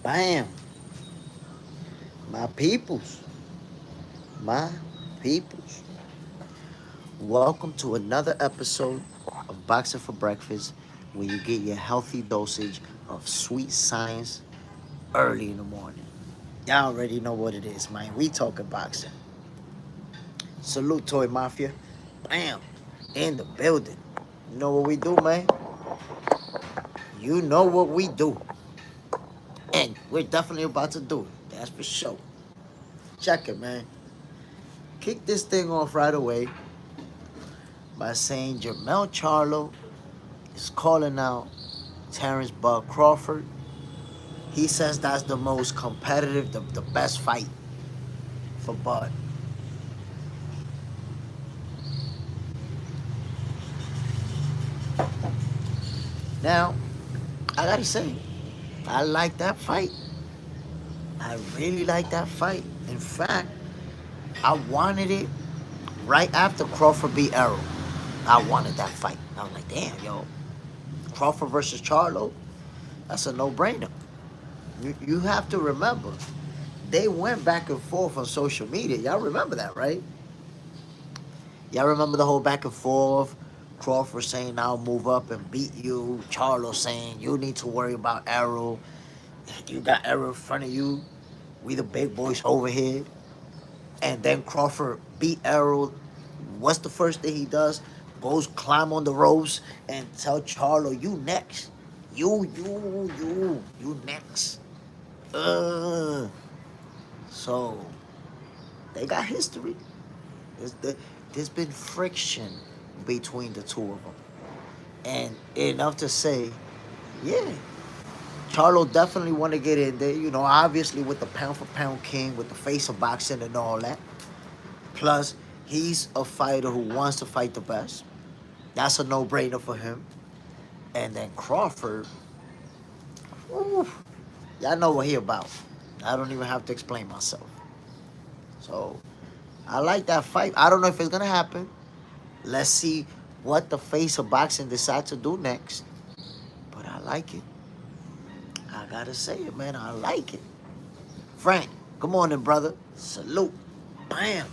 Bam. My peoples. My peoples. Welcome to another episode of Boxing for Breakfast, where you get your healthy dosage of sweet science early in the morning. Y'all already know what it is, man. We talking boxing. Salute, Toy Mafia. Bam. In the building. You know what we do, man? You know what we do. And we're definitely about to do it. That's for sure. Check it, man. Kick this thing off right away by saying Jermell Charlo is calling out Terence Bud Crawford. He says that's the most competitive, the best fight for Bud. Now, I gotta say, I like that fight. I really like that fight. In fact, I wanted it right after Crawford beat Errol. I wanted that fight. I was like, damn, yo, Crawford versus Charlo, that's a no-brainer. You have to remember, they went back and forth on social media. Y'all remember that, right? Y'all remember the whole back and forth? Crawford saying, I'll move up and beat you. Charlo saying, you need to worry about Errol. You got Errol in front of you. We the big boys over here. And then Crawford beat Errol. What's the first thing he does? Goes climb on the ropes and tell Charlo, you next. You next. Uh, so they got history. There's, there's been friction between the two of them. And enough to say, yeah, Charlo definitely want to get in there. You know, obviously with the pound for pound king, with the face of boxing and all that. Plus, he's a fighter who wants to fight the best. That's a no-brainer for him. And then Crawford, whew, y'all know what he about. I don't even have to explain myself. So, I like that fight. I don't know if it's going to happen. Let's see what the face of boxing decides to do next. But I like it. I gotta say it, man. I like it. Frank, good morning, brother. Salute. Bam.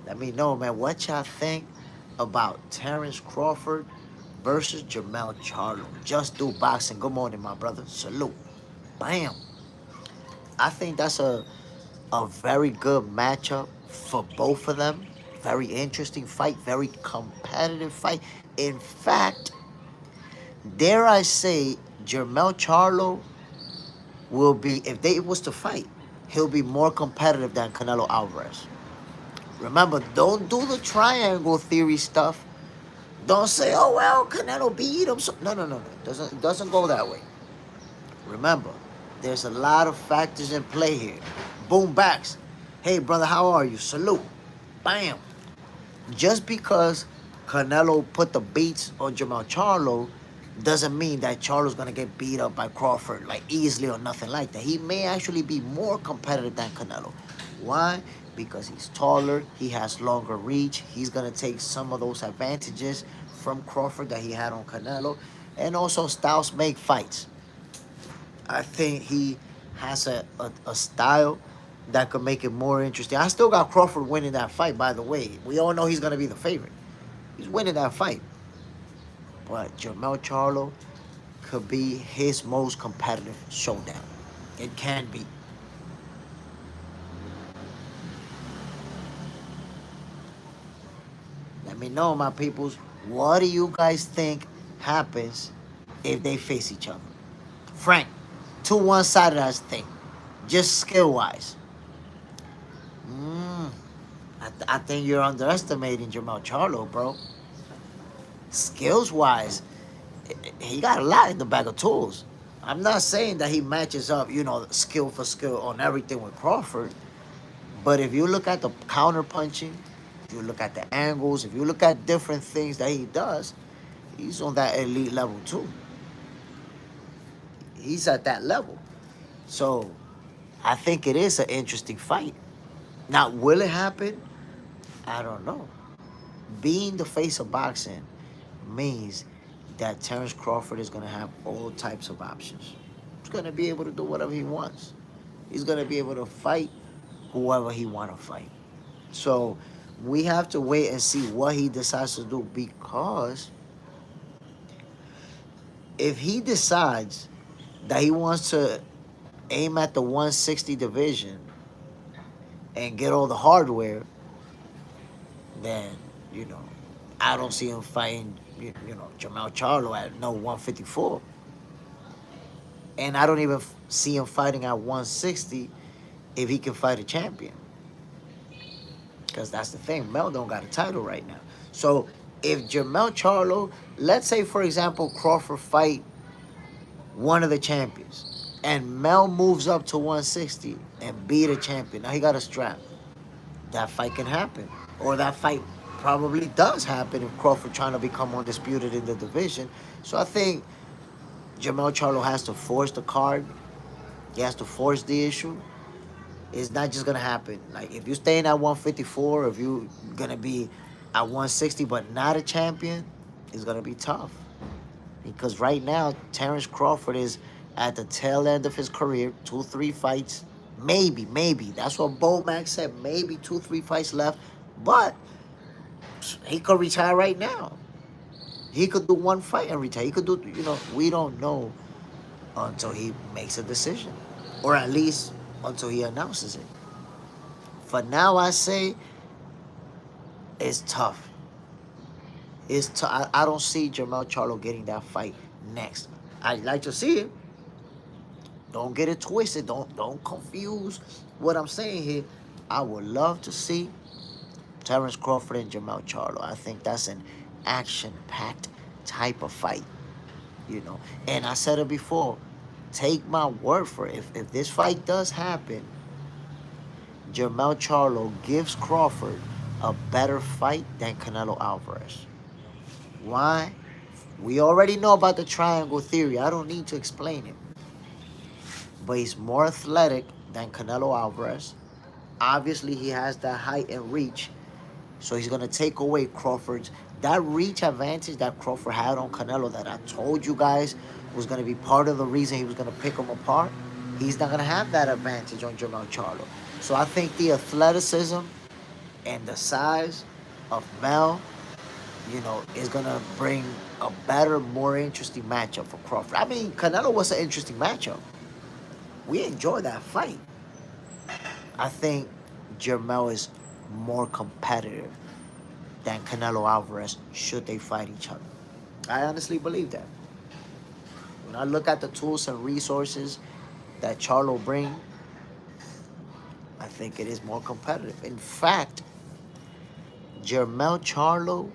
Let me know, man, what y'all think about Terence Crawford versus Jermell Charlo. Just do boxing. Good morning, my brother. Salute. Bam. I think that's a very good matchup for both of them. Very interesting fight. Very competitive fight. In fact, dare I say, Jermell Charlo will be, if they was to fight, he'll be more competitive than Canelo Alvarez. Remember, don't do the triangle theory stuff. Don't say, oh, well, Canelo beat him. So, no. It doesn't go that way. Remember, there's a lot of factors in play here. Boom backs. Hey, brother, how are you? Salute. Bam. Just because Canelo put the beats on Jermell Charlo doesn't mean that Charlo's gonna get beat up by Crawford like easily or nothing like that. He may actually be more competitive than Canelo. Why? Because he's taller, he has longer reach. He's gonna take some of those advantages from Crawford that he had on Canelo. And also styles make fights. I think he has a style that could make it more interesting. I still got Crawford winning that fight, by the way. We all know he's gonna be the favorite. He's winning that fight. But Jermell Charlo could be his most competitive showdown. It can be. Let me know, my peoples. What do you guys think happens if they face each other? Frank, to one side of that thing, just skill wise. Mm, I think you're underestimating Jermell Charlo, bro. Skills wise, he got a lot in the bag of tools. I'm not saying that he matches up, skill for skill on everything with Crawford. But if you look at the counter punching, if you look at the angles, if you look at different things that he does, he's on that elite level too. He's at that level. So I think it is an interesting fight. Now, will it happen? I don't know. Being the face of boxing means that Terence Crawford is going to have all types of options. He's going to be able to do whatever he wants. he's gonna be able to fight whoever he wanna fight. So we have to wait and see what he decides to do, because if he decides that he wants to aim at the 160 division and get all the hardware, then, you know, I don't see him fighting, Jermell Charlo at no 154. And I don't even see him fighting at 160 if he can fight a champion. Because that's the thing. Mel don't got a title right now. So if Jermell Charlo, let's say, for example, Crawford fight one of the champions, and Mel moves up to 160 and beat a champion. Now he got a strap. That fight can happen. Or that fight probably does happen if Crawford trying to become undisputed in the division. So I think Jermell Charlo has to force the card. He has to force the issue. It's not just gonna happen. Like, if you're staying at 154, if you're gonna be at 160 but not a champion, it's gonna be tough. Because right now, Terence Crawford is at the tail end of his career, 2-3 fights, maybe. That's what Bo Max said. Maybe 2-3 fights left, but he could retire right now. He could do one fight and retire. He could do, we don't know until he makes a decision, or at least until he announces it. For now, I say it's tough. I don't see Jermell Charlo getting that fight next. I'd like to see it. Don't get it twisted. Don't confuse what I'm saying here. I would love to see Terence Crawford and Jermell Charlo. I think that's an action-packed type of fight, And I said it before. Take my word for it. If this fight does happen, Jermell Charlo gives Crawford a better fight than Canelo Alvarez. Why? We already know about the triangle theory. I don't need to explain it. But he's more athletic than Canelo Alvarez. Obviously, he has that height and reach. So he's going to take away Crawford's. That reach advantage that Crawford had on Canelo that I told you guys was going to be part of the reason he was going to pick him apart. He's not going to have that advantage on Jermell Charlo. So I think the athleticism and the size of Mel, is going to bring a better, more interesting matchup for Crawford. I mean, Canelo was an interesting matchup. We enjoyed that fight. I think Jermell is more competitive than Canelo Alvarez should they fight each other. I honestly believe that. When I look at the tools and resources that Charlo brings, I think it is more competitive. In fact, Jermell Charlo,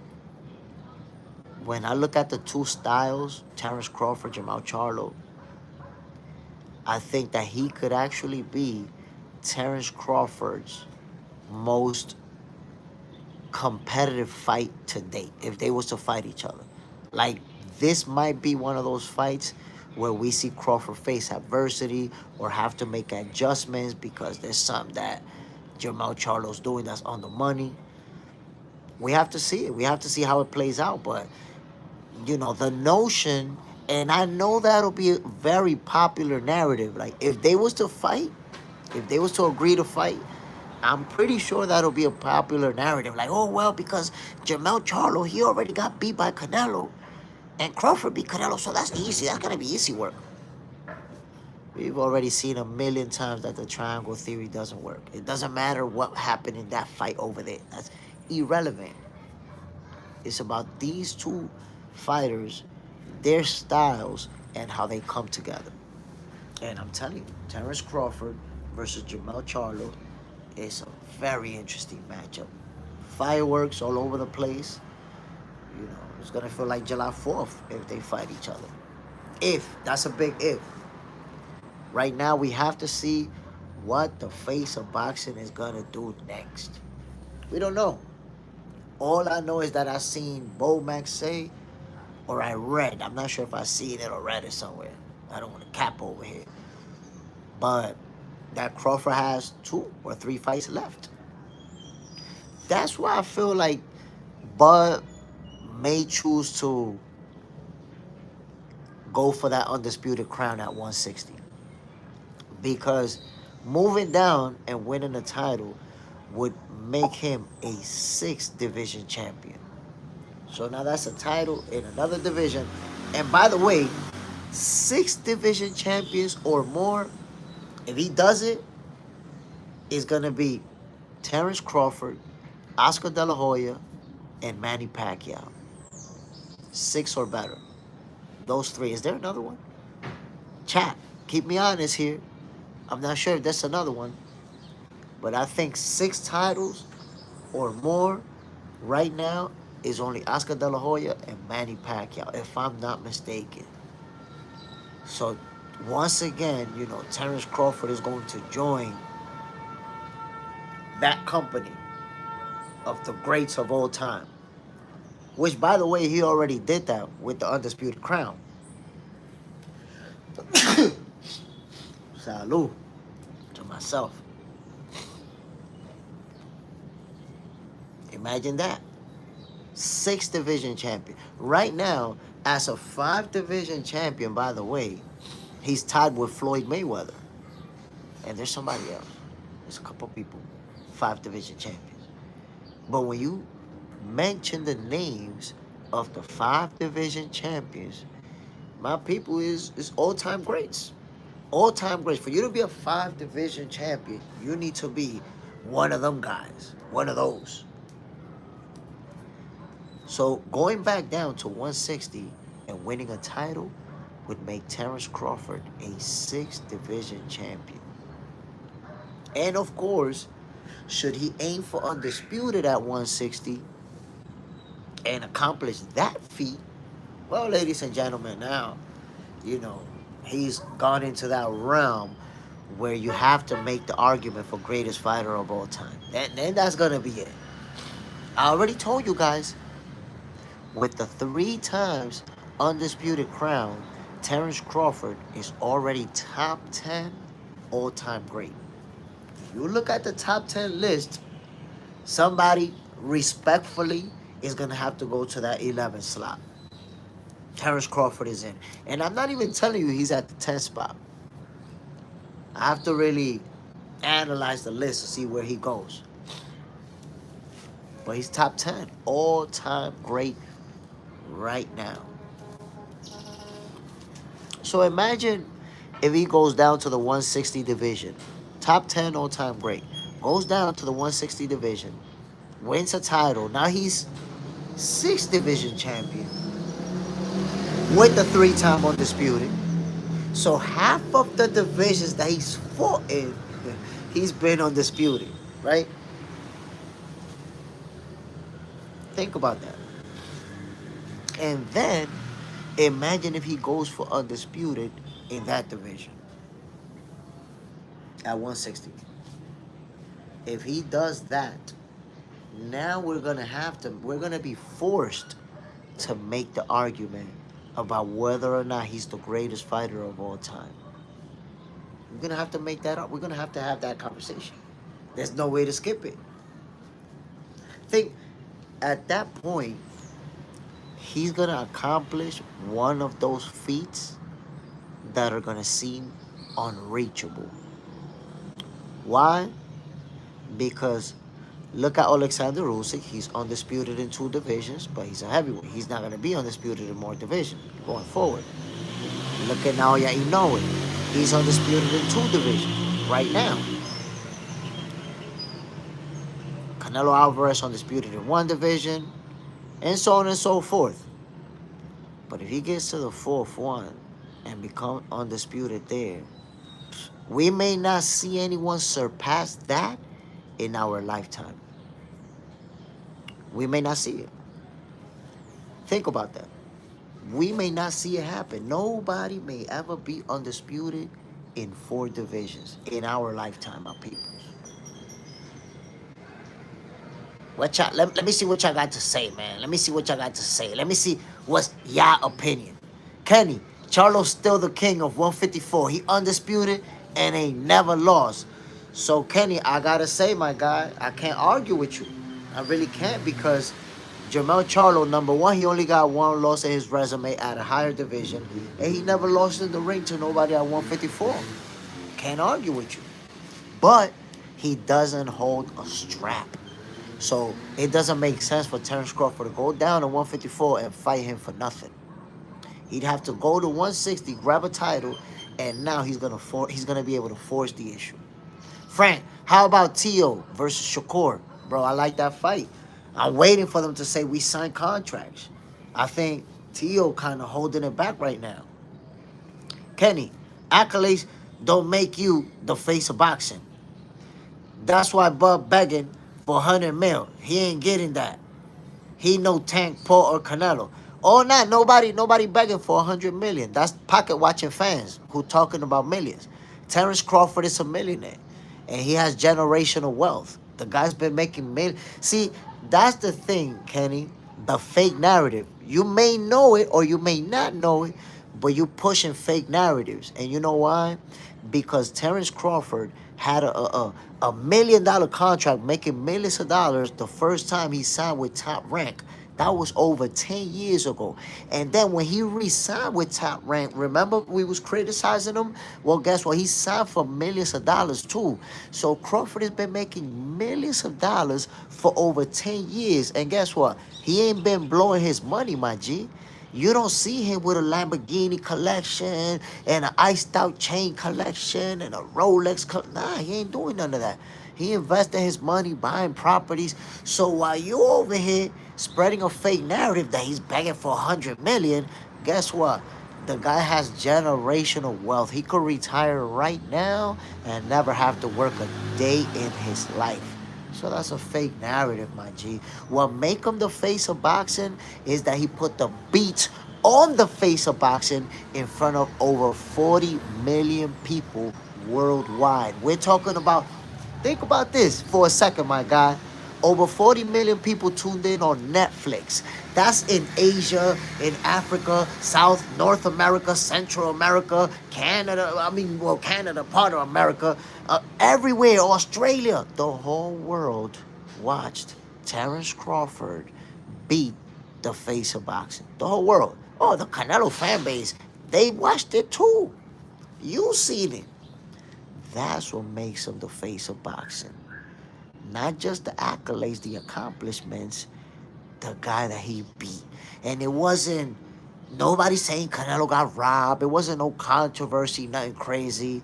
when I look at the two styles, Terence Crawford, Jermell Charlo, I think that he could actually be Terence Crawford's most competitive fight to date if they was to fight each other. Like, this might be one of those fights where we see Crawford face adversity or have to make adjustments because there's something that Jermell Charlo's doing that's on the money. We have to see it. We have to see how it plays out. But, the notion, and I know that'll be a very popular narrative. Like, if they was to fight, if they was to agree to fight, I'm pretty sure that'll be a popular narrative. Like, oh, well, because Jermell Charlo, he already got beat by Canelo. And Crawford beat Canelo, so that's easy. That's going to be easy work. We've already seen a million times that the triangle theory doesn't work. It doesn't matter what happened in that fight over there. That's irrelevant. It's about these two fighters, their styles, and how they come together. And I'm telling you, Terence Crawford versus Jermell Charlo is a very interesting matchup. Fireworks all over the place. It's going to feel like July 4th if they fight each other. If. That's a big if. Right now, we have to see what the face of boxing is going to do next. We don't know. All I know is that I seen Bo Max say, or I read. I'm not sure if I seen it or read it somewhere. I don't want to cap over here. But that Crawford has 2 or 3 fights left. That's why I feel like Bud may choose to go for that undisputed crown at 160. Because Moving down and winning the title would make him a 6th division champion. So now that's a title in another division. And by the way, 6 division champions or more, if he does it, is going to be Terence Crawford, Oscar De La Hoya, and Manny Pacquiao. 6 or better. Those 3. Is there another one? Chat, keep me honest here. I'm not sure if that's another one. But I think 6 titles or more right now is only Oscar De La Hoya and Manny Pacquiao, if I'm not mistaken. So once again, Terence Crawford is going to join that company of the greats of all time. Which, by the way, he already did that with the Undisputed Crown. Salud to myself. Imagine that. 6 division champion. Right now, as a 5 division champion, by the way, he's tied with Floyd Mayweather. And there's somebody else. There's a couple people. 5 division champions. But when you mention the names of the 5 division champions, my people is all-time greats. All-time greats. For you to be a 5 division champion, you need to be one of them guys. One of those. So going back down to 160 and winning a title would make Terence Crawford a 6th division champion. And of course, should he aim for undisputed at 160 and accomplish that feat, well, ladies and gentlemen, now, he's gone into that realm where you have to make the argument for greatest fighter of all time. Then that's going to be it. I already told you guys, with the 3 times undisputed crown, Terence Crawford is already top 10 all-time great. If you look at the top 10 list, somebody respectfully is going to have to go to that 11th slot. Terence Crawford is in. And I'm not even telling you he's at the 10th spot. I have to really analyze the list to see where he goes. But he's top 10 all-time great right now. So imagine if he goes down to the 160 division, top 10 all-time great, goes down to the 160 division, wins a title. Now he's 6th division champion with the 3-time undisputed. So half of the divisions that he's fought in, he's been undisputed, right? Think about that. And then imagine if he goes for undisputed in that division at 160. If he does that, now we're gonna be forced to make the argument about whether or not he's the greatest fighter of all time. We're gonna have to make that up. We're gonna have to have that conversation. There's no way to skip it. Think at that point, he's gonna accomplish one of those feats that are gonna seem unreachable. Why? Because look at Alexander Usyk. He's undisputed in 2 divisions, but he's a heavyweight. He's not gonna be undisputed in more divisions going forward. Look at Naoya Inoue. He's undisputed in 2 divisions right now. Canelo Alvarez undisputed in 1 division, and so on and so forth. But if he gets to the 4th one and become undisputed there, we may not see anyone surpass that in our lifetime. We may not see it. Think about that. We may not see it happen. Nobody may ever be undisputed in 4 divisions in our lifetime, my people. Let me see what y'all got to say, man. Let me see what y'all got to say. Let me see what's y'all opinion. Kenny, Charlo's still the king of 154. He undisputed and ain't never lost. So, Kenny, I got to say, my guy, I can't argue with you. I really can't, because Jermell Charlo, number 1, he only got 1 loss in his resume at a higher division, and he never lost in the ring to nobody at 154. Can't argue with you. but he doesn't hold a strap. So it doesn't make sense for Terence Crawford to go down to 154 and fight him for nothing. He'd have to go to 160, grab a title, and now he's gonna be able to force the issue. Frank, how about Tio versus Shakur? Bro, I like that fight. I'm waiting for them to say we signed contracts. I think Tio kind of holding it back right now. Kenny, accolades don't make you the face of boxing. That's why Bub begging for 100 mil. He ain't getting that. He no Tank, Paul, or Canelo. Or not, nobody begging for 100 million. That's pocket watching fans who talking about millions. Terence Crawford is a millionaire, and he has generational wealth. The guy's been making millions. See, that's the thing, Kenny. The fake narrative. You may know it or you may not know it, but you pushing fake narratives. And you know why? Because Terence Crawford had a $1 million contract making millions of dollars the first time he signed with Top Rank. That was over 10 years ago. And then when he re-signed with Top Rank, remember we was criticizing him? Well, guess what? He signed for millions of dollars too. So Crawford has been making millions of dollars for over 10 years. And guess what? He ain't been blowing his money, my G. You don't see him with a Lamborghini collection and an iced out chain collection and a Rolex. Nah, he ain't doing none of that. He invested his money buying properties. So while you over here spreading a fake narrative that he's begging for 100 million, guess what? The guy has generational wealth. He could retire right now and never have to work a day in his life. So that's a fake narrative, my G. What make him the face of boxing is that he put the beats on the face of boxing in front of over 40 million people worldwide. We're talking about, think about this for a second, my guy. Over 40 million people tuned in on Netflix. That's in Asia, in Africa, South, North America, Central America, Canada. Canada, part of America. Everywhere, Australia. The whole world watched Terence Crawford beat the face of boxing. The whole world. Oh, the Canelo fan base, they watched it too. You seen it. That's what makes him the face of boxing. Not just the accolades, the accomplishments, the guy that he beat. And it wasn't nobody saying Canelo got robbed. It wasn't no controversy, nothing crazy.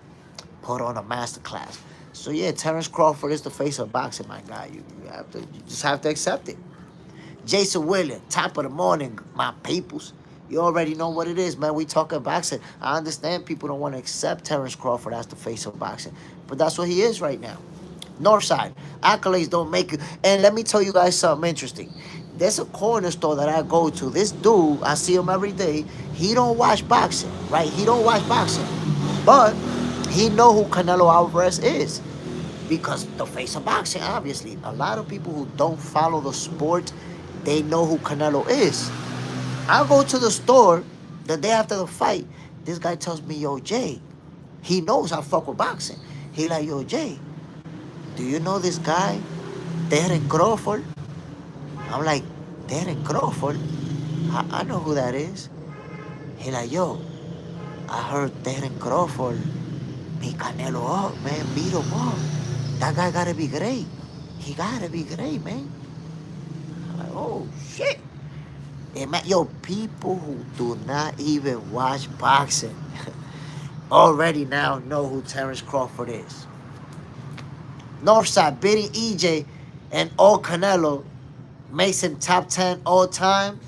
Put on a masterclass. So yeah, Terence Crawford is the face of boxing, my guy. You just have to accept it. Jason Williams, top of the morning, my peoples. You already know what it is, man. We talking boxing. I understand people don't want to accept Terence Crawford as the face of boxing, but that's what he is right now. Northside, accolades don't make you. And let me tell you guys something interesting. There's a corner store that I go to. This dude, I see him every day. He don't watch boxing, right? He don't watch boxing, but he know who Canelo Alvarez is because the face of boxing, obviously. A lot of people who don't follow the sport, they know who Canelo is. I go to the store the day after the fight. This guy tells me, yo, Jay, he knows I fuck with boxing. He like, yo, Jay, do you know this guy, Terence Crawford? I'm like, Terence Crawford? I know who that is. He like, yo, I heard Terence Crawford beat Canelo up, man, beat him up. That guy gotta be great. He gotta be great, man. I'm like, oh, shit. Yo, people who do not even watch boxing already now know who Terence Crawford is. Northside beating EJ and all Canelo makes him top 10 all time.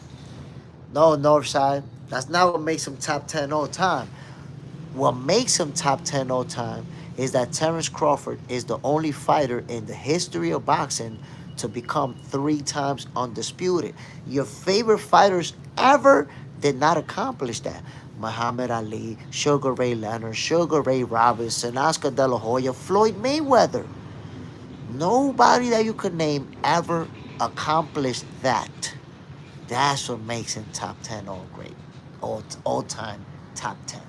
No, Northside, that's not what makes him top 10 all time. What makes him top 10 all time is that Terence Crawford is the only fighter in the history of boxing to become 3 times undisputed. Your favorite fighters ever did not accomplish that. Muhammad Ali, Sugar Ray Leonard, Sugar Ray Robinson, Oscar De La Hoya, Floyd Mayweather. Nobody that you could name ever accomplished that. That's what makes him top 10 all time top 10.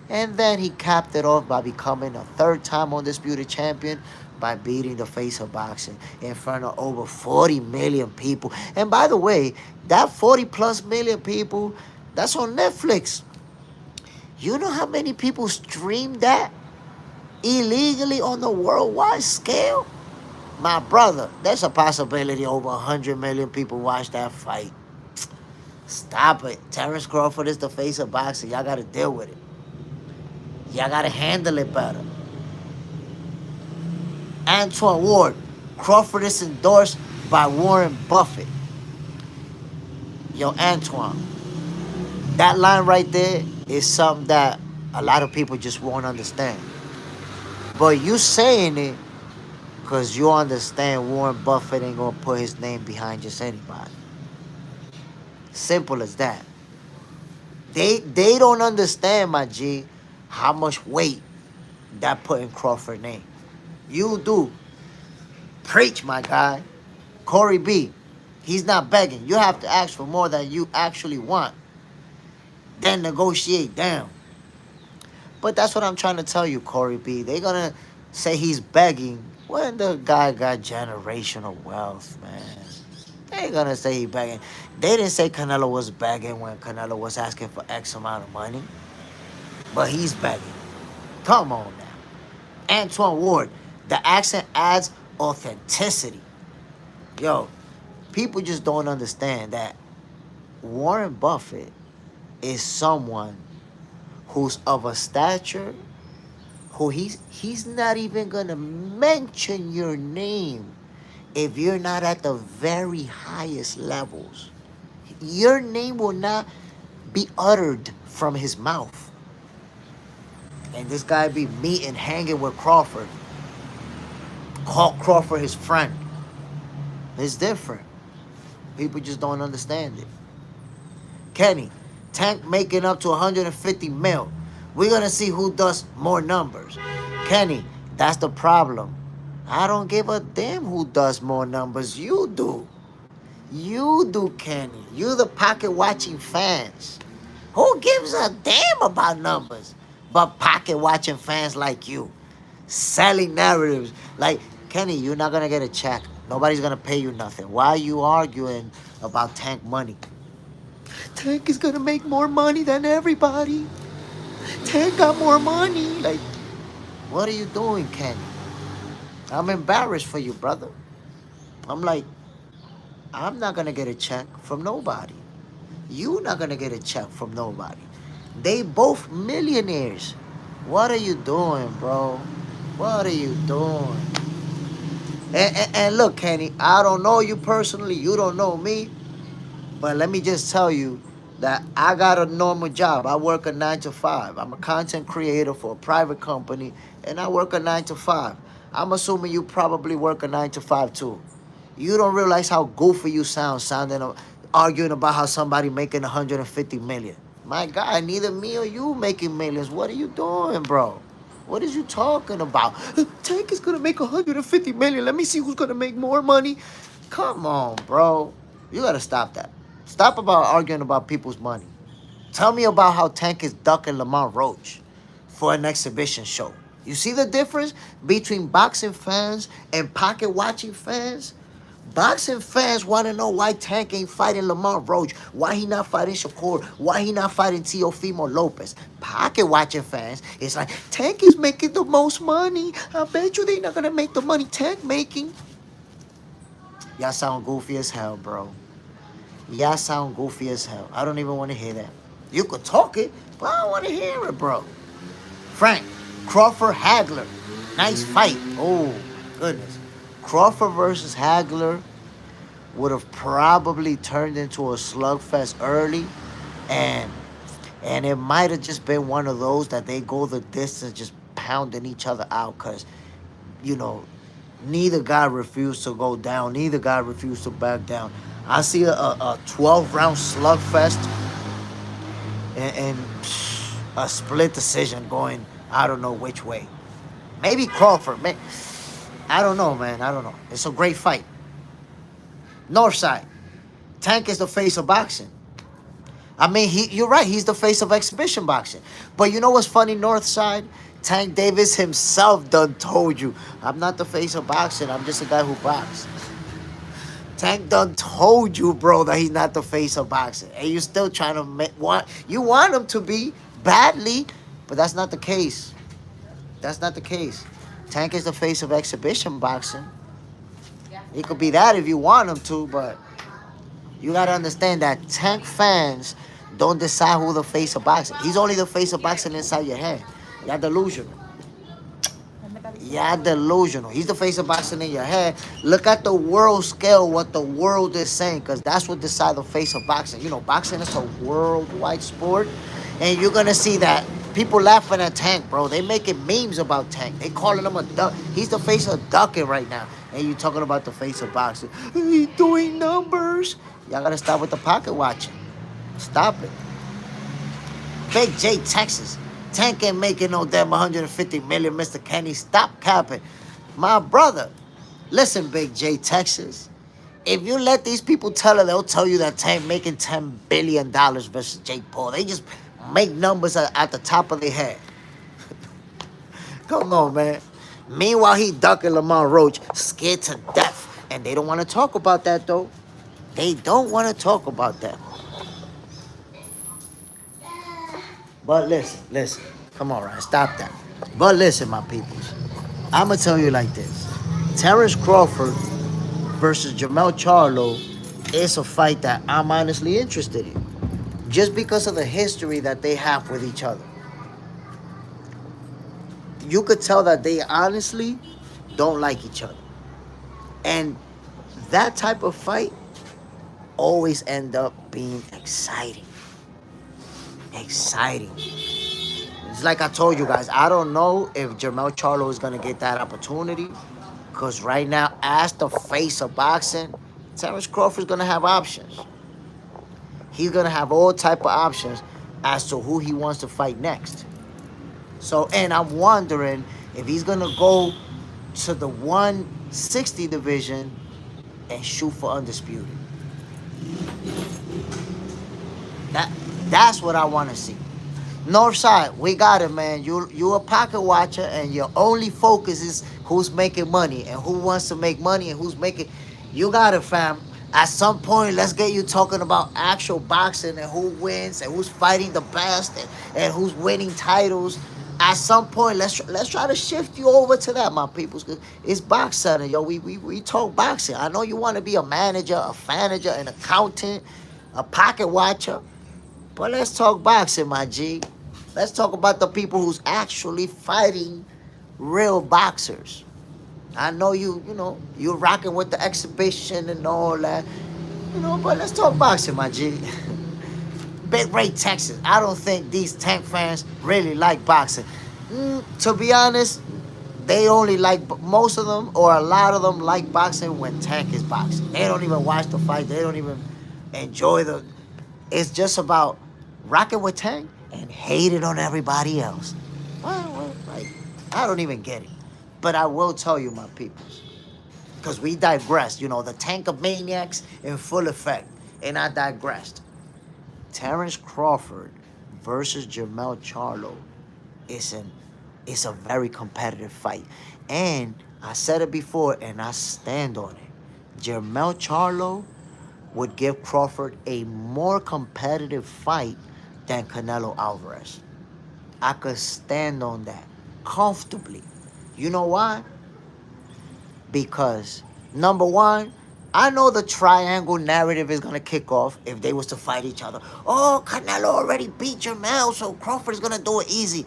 And then he capped it off by becoming a 3rd time undisputed champion by beating the face of boxing in front of over 40 million people. And by the way, that 40 plus million people, that's on Netflix. You know how many people streamed that? illegally on the worldwide scale. My brother, there's a possibility over 100 million people watch that fight. Stop it. Terence Crawford is the face of boxing. Y'all got to deal with it. Y'all got to handle it better. Antoine Ward. Crawford is endorsed by Warren Buffett. Yo, Antoine, that line right there is something that a lot of people just won't understand. But you saying it because you understand Warren Buffett ain't going to put his name behind just anybody. Simple as that. They don't understand, my G, how much weight that put in Crawford's name. You do. Preach, my guy. Corey B, he's not begging. You have to ask for more than you actually want. Then negotiate down. But that's what I'm trying to tell you, Corey B. They're going to say he's begging when the guy got generational wealth, man. They ain't going to say he's begging. They didn't say Canelo was begging when Canelo was asking for X amount of money. But he's begging. Come on now. Antoine Ward, the accent adds authenticity. Yo, people just don't understand that Warren Buffett is someone who's of a stature who he's not even gonna mention your name if you're not at the very highest levels. Your name will not be uttered from his mouth. And this guy be meeting, hanging with Crawford. Call Crawford his friend. It's different. People just don't understand it. Kenny, Tank making up to 150 mil. We're going to see who does more numbers. Kenny, that's the problem. I don't give a damn who does more numbers. You do. You do, Kenny. You the pocket-watching fans. Who gives a damn about numbers but pocket-watching fans like you? Selling narratives. Like, Kenny, you're not going to get a check. Nobody's going to pay you nothing. Why are you arguing about Tank money? Tank is going to make more money than everybody. Tank got more money. Like, what are you doing, Kenny? I'm embarrassed for you, brother. I'm like, I'm not going to get a check from nobody. You're not going to get a check from nobody. They both millionaires. What are you doing, bro? What are you doing? And look, Kenny, I don't know you personally. You don't know me. But let me just tell you that I got a normal job. I work a 9 to 5. I'm a content creator for a private company, and I work a 9 to 5. I'm assuming you probably work a 9 to 5 too. You don't realize how goofy you sounding arguing about how somebody making 150 million. My guy, neither me or you making millions. What are you doing, bro? What is you talking about? Tank is gonna make 150 million. Let me see who's gonna make more money. Come on, bro. You gotta stop that. Stop about arguing about people's money. Tell me about how Tank is ducking Lamont Roach for an exhibition show. You see the difference between boxing fans and pocket watching fans? Boxing fans want to know why Tank ain't fighting Lamont Roach, why he not fighting Shakur, why he not fighting Teofimo Lopez. Pocket watching fans, it's like, Tank is making the most money. I bet you they not going to make the money Tank making. Y'all sound goofy as hell, bro. Y'all sound goofy as hell. I don't even want to hear that. You could talk it, but I don't want to hear it, bro. Frank, Crawford Hagler. Nice fight. Oh, goodness. Crawford versus Hagler would have probably turned into a slugfest early, and it might have just been one of those that they go the distance just pounding each other out because, you know, neither guy refused to go down. Neither guy refused to back down. I see a 12-round slugfest and a split decision going I don't know which way. Maybe Crawford. I don't know, man. I don't know. It's a great fight. Northside. Tank is the face of boxing. I mean, you're right. He's the face of exhibition boxing. But you know what's funny, Northside? Tank Davis himself done told you, I'm not the face of boxing. I'm just a guy who boxes. Tank done told you, bro, that he's not the face of boxing. And you still trying to you want him to be badly, but that's not the case. That's not the case. Tank is the face of exhibition boxing. It could be that if you want him to, but you gotta understand that Tank fans don't decide who the face of boxing. He's only the face of boxing inside your head. You're delusional. You're delusional. He's the face of boxing in your head. Look at the world scale, what the world is saying, because that's what decides the face of boxing. You know, boxing is a worldwide sport, and you're gonna see that people laughing at Tank, bro. They making memes about Tank. They calling him a duck. He's the face of ducking right now, and you talking about the face of boxing. He's doing numbers. Y'all gotta stop with the pocket watching. Stop it. Big J, Texas. Tank ain't making no damn 150 million, Mr. Kenny. Stop capping. My brother, listen, Big J, Texas. If you let these people tell it, they'll tell you that Tank making $10 billion versus Jake Paul. They just make numbers at the top of their head. Come on, man. Meanwhile, he ducking Lamar Roach, scared to death. And they don't want to talk about that, though. They don't want to talk about that. But listen. Come on, Ryan, stop that. But listen, my peoples. I'm going to tell you like this. Terence Crawford versus Jermell Charlo is a fight that I'm honestly interested in. Just because of the history that they have with each other. You could tell that they honestly don't like each other. And that type of fight always end up being exciting. Exciting. It's like I told you guys, I don't know if Jermell Charlo is going to get that opportunity. Because right now, as the face of boxing, Terence Crawford's going to have options. He's going to have all type of options as to who he wants to fight next. So, and I'm wondering if he's going to go to the 160 division and shoot for undisputed. That's what I want to see. Northside, we got it, man. You a pocket watcher, and your only focus is who's making money and who wants to make money and who's making. You got it, fam. At some point, let's get you talking about actual boxing and who wins and who's fighting the best and who's winning titles. At some point, let's try to shift you over to that, my peoples. It's boxing, yo. We talk boxing. I know you want to be a manager, a manager, an accountant, a pocket watcher. But let's talk boxing, my G. Let's talk about the people who's actually fighting real boxers. I know you're rocking with the exhibition and all that. But let's talk boxing, my G. Big Ray, Texas. I don't think these Tank fans really like boxing. To be honest, they only like, most of them or a lot of them like boxing when Tank is boxing. They don't even watch the fight. They don't even enjoy it's just about rocking with Tank and hating on everybody else. Well, I don't even get it. But I will tell you, my peoples, because we digressed. The Tank of Maniacs in full effect. And I digressed. Terence Crawford versus Jermell Charlo is a very competitive fight. And I said it before, and I stand on it. Jermell Charlo would give Crawford a more competitive fight than Canelo Alvarez. I could stand on that comfortably. You know why? Because, number one, I know the triangle narrative is going to kick off if they was to fight each other. Oh, Canelo already beat Jermell, so Crawford is going to do it easy.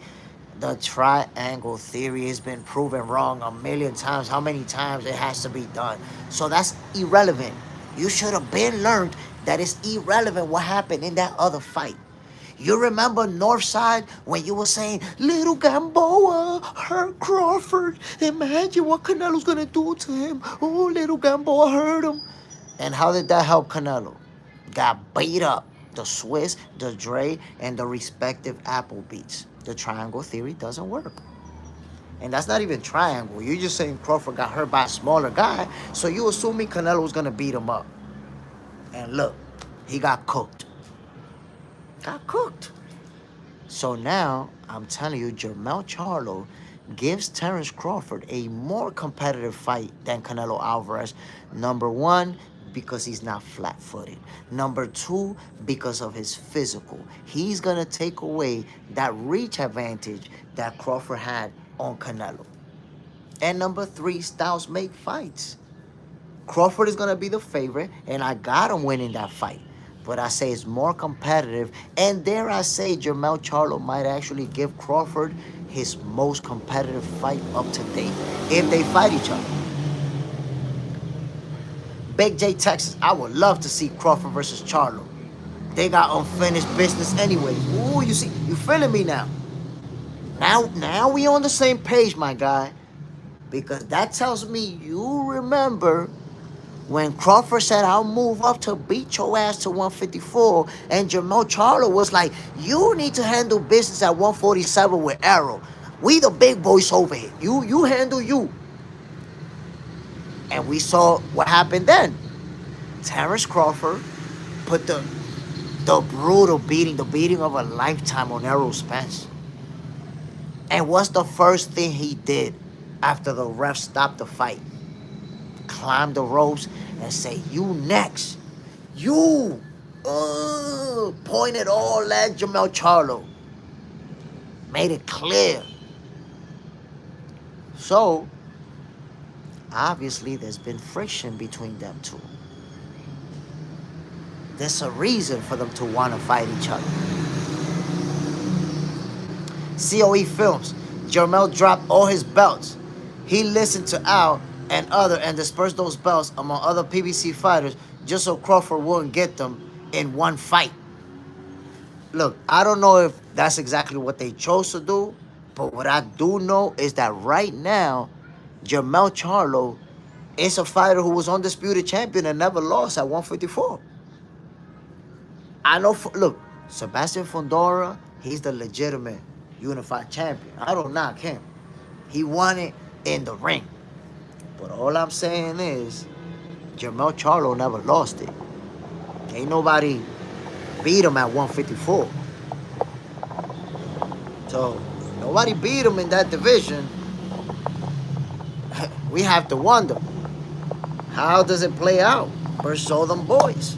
The triangle theory has been proven wrong a million times. How many times it has to be done? So that's irrelevant. You should have been learned that it's irrelevant what happened in that other fight. You remember Northside when you were saying, little Gamboa hurt Crawford. Imagine what Canelo's going to do to him. Oh, little Gamboa hurt him. And how did that help Canelo? Got beat up. The Swiss, the Dre, and the respective Apple beats. The triangle theory doesn't work. And that's not even triangle. You're just saying Crawford got hurt by a smaller guy, so you assuming Canelo was going to beat him up. And look, he got cooked. Got cooked. So now, I'm telling you, Jermell Charlo gives Terence Crawford a more competitive fight than Canelo Alvarez. Number one, because he's not flat-footed. Number two, because of his physical. He's going to take away that reach advantage that Crawford had on Canelo. And number 3, styles make fights. Crawford is going to be the favorite, and I got him winning that fight. But I say it's more competitive, and dare I say Jermell Charlo might actually give Crawford his most competitive fight up to date if they fight each other. Big J, Texas, I would love to see Crawford versus Charlo. They got unfinished business anyways. Ooh, you see, you feeling me now? Now we on the same page, my guy. Because that tells me you remember when Crawford said, I'll move up to beat your ass to 154, and Jermell Charlo was like, you need to handle business at 147 with Arrow. We the big boys over here. You handle you. And we saw what happened then. Terence Crawford put the brutal beating, the beating of a lifetime on Errol Spence. And what's the first thing he did after the ref stopped the fight? Climb the ropes and say, you next. You. Pointed all at Jermell Charlo. Made it clear. So, obviously, there's been friction between them two. There's a reason for them to want to fight each other. COE Films. Jermell dropped all his belts. He listened to Al and dispersed those belts among other PBC fighters just so Crawford wouldn't get them in one fight. Look, I don't know if that's exactly what they chose to do, but what I do know is that right now, Jermell Charlo is a fighter who was undisputed champion and never lost at 154. I know, look, Sebastian Fundora, he's the legitimate unified champion. I don't knock him. He won it in the ring. But all I'm saying is, Jermell Charlo never lost it. Ain't nobody beat him at 154. So, nobody beat him in that division. We have to wonder, how does it play out versus all them boys?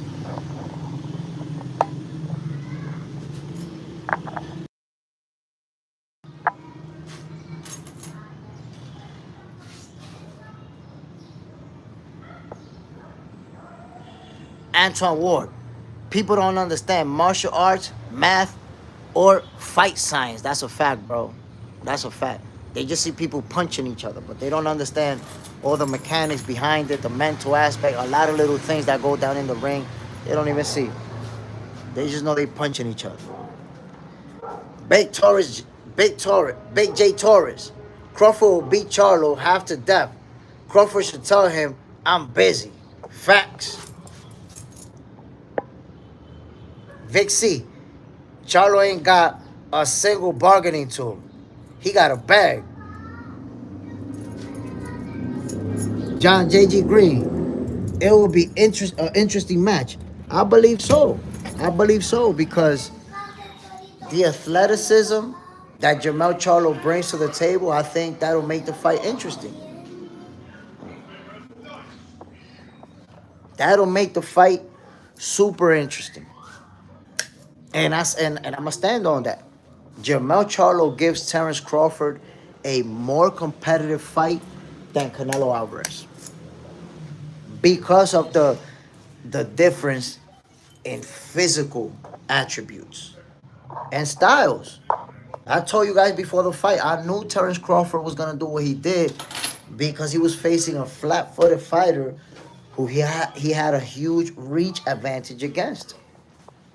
Antoine Ward. People don't understand martial arts, math, or fight science. That's a fact, bro. That's a fact. They just see people punching each other, but they don't understand all the mechanics behind it, the mental aspect, a lot of little things that go down in the ring. They don't even see. They just know they punching each other. Big J Torres. Crawford will beat Charlo half to death. Crawford should tell him, I'm busy. Facts. Vic C. Charlo ain't got a single bargaining tool. He got a bag. John J.G. Green. It will be an interesting match. I believe so. I believe so because the athleticism that Jermell Charlo brings to the table, I think that'll make the fight interesting. That'll make the fight super interesting. And I'm gonna stand on that. Jermell Charlo gives Terence Crawford a more competitive fight than Canelo Alvarez because of the difference in physical attributes and styles. I told you guys before the fight, I knew Terence Crawford was gonna do what he did because he was facing a flat-footed fighter who he had a huge reach advantage against.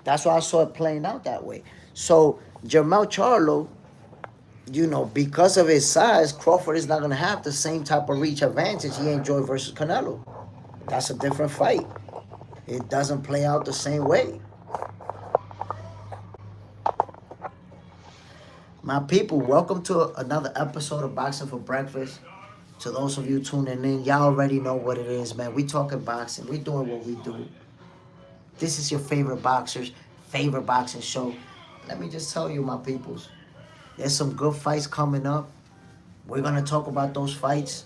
That's why I saw it playing out that way. So Jermell Charlo, you know, because of his size, Crawford is not going to have the same type of reach advantage he enjoyed versus Canelo. That's a different fight. It doesn't play out the same way. My people, welcome to another episode of Boxing for Breakfast. To those of you tuning in, y'all already know what it is, man. We talking boxing. We doing what we do. This is your favorite boxer's favorite boxing show. Let me just tell you, my peoples, there's some good fights coming up. We're going to talk about those fights.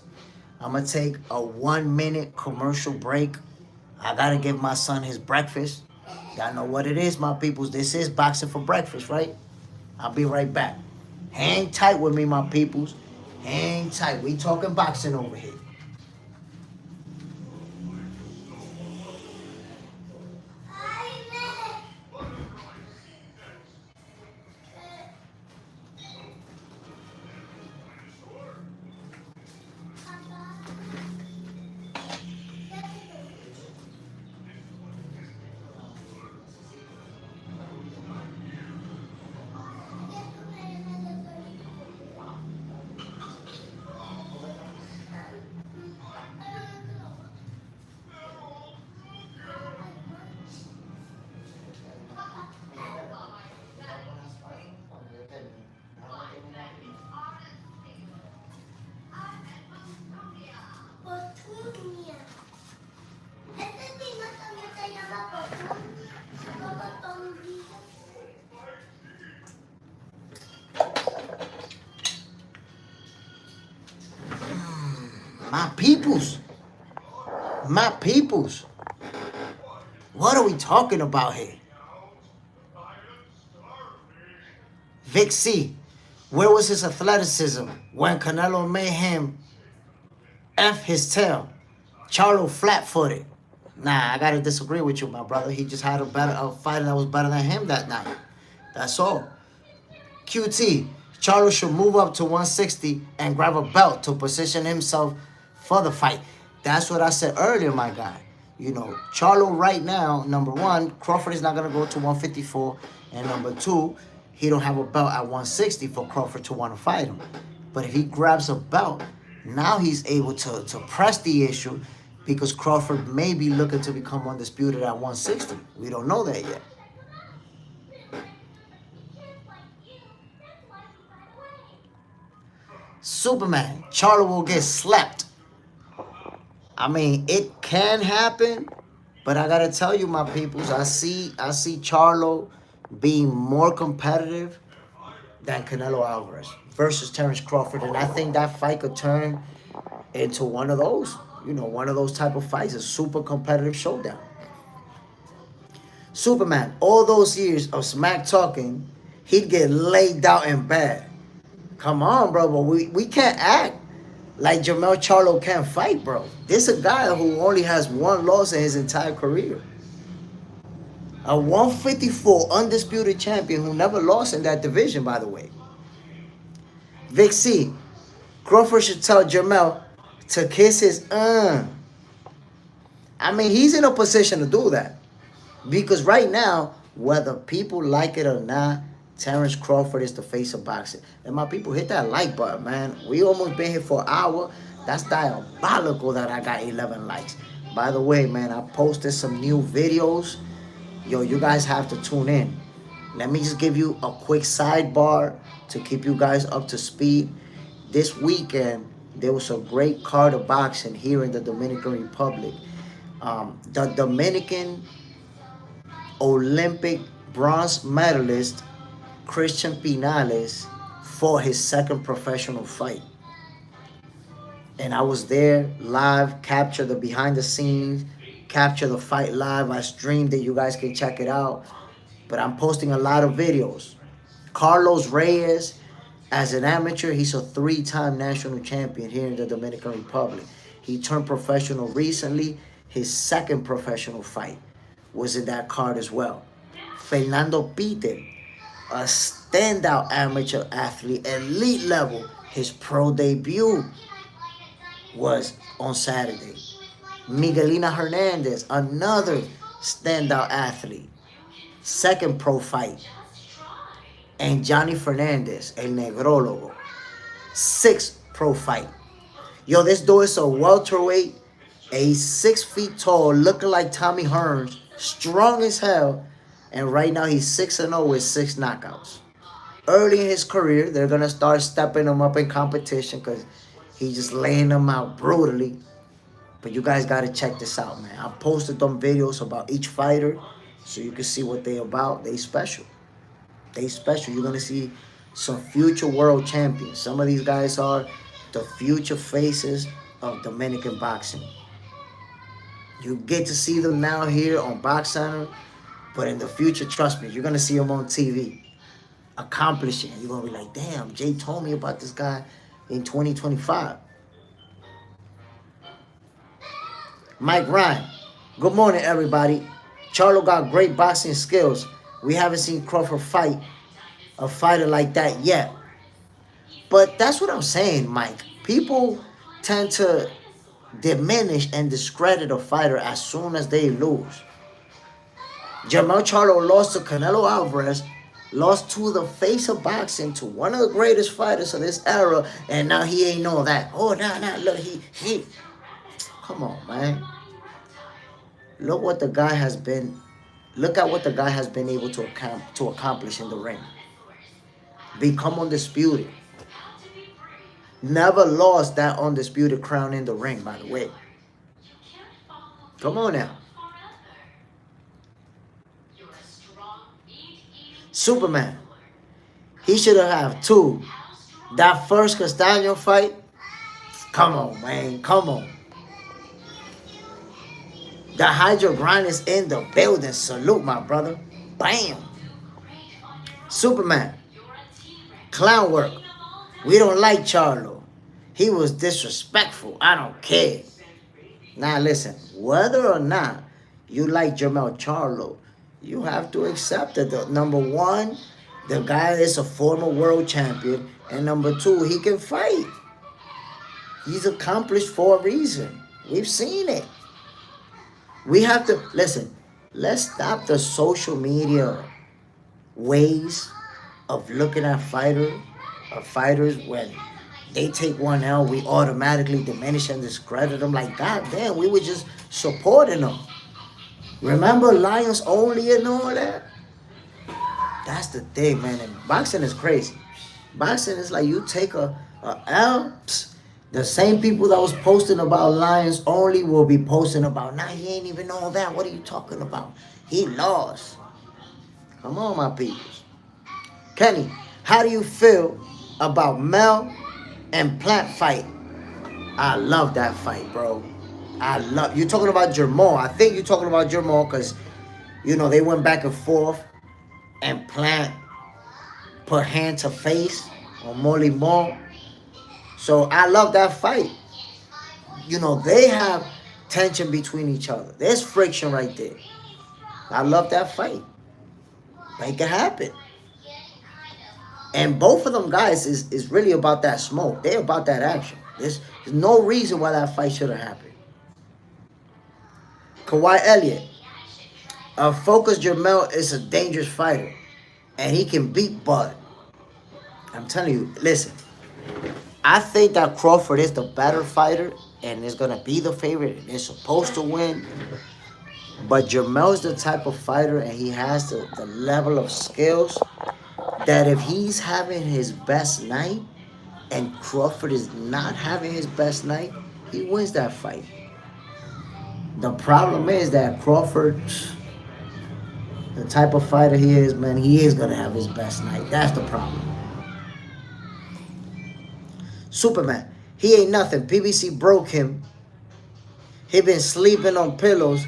I'm going to take a 1-minute commercial break. I got to give my son his breakfast. Y'all know what it is, my peoples. This is Boxing for Breakfast, right? I'll be right back. Hang tight with me, my peoples. Hang tight. We talking boxing over here. My peoples. My peoples. What are we talking about here? Vic C. Where was his athleticism when Canelo made him F his tail? Charlo flat-footed. Nah, I gotta disagree with you, my brother. He just had a fighter that was better than him that night. That's all. QT. Charlo should move up to 160 and grab a belt to position himself for the fight. That's what I said earlier, my guy. You know, Charlo right now, number one, Crawford is not going to go to 154. And number two, he don't have a belt at 160 for Crawford to want to fight him. But if he grabs a belt, now he's able to press the issue because Crawford may be looking to become undisputed at 160. We don't know that yet. Superman, Charlo will get slapped. I mean, it can happen, but I gotta tell you, my peoples, I see Charlo being more competitive than Canelo Alvarez versus Terence Crawford, and I think that fight could turn into one of those, one of those type of fights, a super competitive showdown. Superman, all those years of smack talking, he'd get laid out in bed. Come on, bro, but we can't act like Jermell Charlo can't fight, bro. This is a guy who only has one loss in his entire career. A 154 undisputed champion who never lost in that division, by the way. Vic C. Crawford should tell Jermell to kiss his I mean, he's in a position to do that. Because right now, whether people like it or not, Terence Crawford is the face of boxing. And my people, hit that like button, man. We almost been here for an hour. That's diabolical that I got 11 likes. By the way, man, I posted some new videos. Yo, you guys have to tune in. Let me just give you a quick sidebar to keep you guys up to speed. This weekend, there was a great card of boxing here in the Dominican Republic. The Dominican Olympic bronze medalist Christian Pinales for his second professional fight. And I was there live, capture the behind the scenes, capture the fight live. I streamed it. You guys can check it out. But I'm posting a lot of videos. Carlos Reyes, as an amateur, he's a 3-time national champion here in the Dominican Republic. He turned professional recently. His second professional fight was in that card as well. Fernando Peter, a standout amateur athlete, elite level. His pro debut was on Saturday. Miguelina Hernandez, another standout athlete, second pro fight. And Johnny Fernandez, el negrologo, 6th pro fight. Yo, this dude is a welterweight, a 6 feet tall, looking like Tommy Hearns, strong as hell. And right now he's 6-0 with 6 knockouts. Early in his career, they're going to start stepping him up in competition because he's just laying them out brutally. But you guys got to check this out, man. I posted them videos about each fighter so you can see what they about. They special. They special. You're going to see some future world champions. Some of these guys are the future faces of Dominican boxing. You get to see them now here on Box Center. But in the future, trust me, you're going to see him on TV accomplishing. You're going to be like, damn, Jay told me about this guy in 2025. Mike Ryan. Good morning, everybody. Charlo got great boxing skills. We haven't seen Crawford fight a fighter like that yet. But that's what I'm saying, Mike. People tend to diminish and discredit a fighter as soon as they lose. Jermell Charlo lost to Canelo Alvarez, lost to the face of boxing, to one of the greatest fighters of this era, and now he ain't know that. Oh, nah, look, he. Come on, man. Look what the guy has been. Look at what the guy has been able to accomplish in the ring. Become undisputed. Never lost that undisputed crown in the ring, by the way. Come on now. Superman. He should have two. That first Castaño fight. Come on, man. Come on. The Hydro Grind is in the building. Salute, my brother. Bam. Superman. Clown work. We don't like Charlo. He was disrespectful. I don't care. Now listen, whether or not you like Jermell Charlo, you have to accept that number one, the guy is a former world champion, and number two, he can fight. He's accomplished for a reason. We've seen it. We have to, listen, let's stop the social media ways of looking at fighters when they take one L, we automatically diminish and discredit them. Like, God damn, we were just supporting them. Remember Lions only and all that? That's the thing, man. And boxing is crazy. Boxing is like you take a L, the same people that was posting about Lions only will be posting about, nah, he ain't even all that. What are you talking about? He lost. Come on, my people. Kenny, how do you feel about Mel and Plant fight? I love that fight, bro. You talking about Jermell. I think you're talking about Jermell because, they went back and forth and Plant put hand to face on Molly Moore. So I love that fight. They have tension between each other. There's friction right there. I love that fight. Make it happen. And both of them guys is really about that smoke. They're about that action. There's no reason why that fight should have happened. Kawhi Elliott. Focus Jermell is a dangerous fighter. And he can beat Bud. I'm telling you, listen. I think that Crawford is the better fighter and is going to be the favorite and is supposed to win. But Jermell's the type of fighter and he has the level of skills that if he's having his best night and Crawford is not having his best night, he wins that fight. The problem is that Crawford, the type of fighter he is, man, he is going to have his best night. That's the problem. Superman, he ain't nothing. PBC broke him. He been sleeping on pillows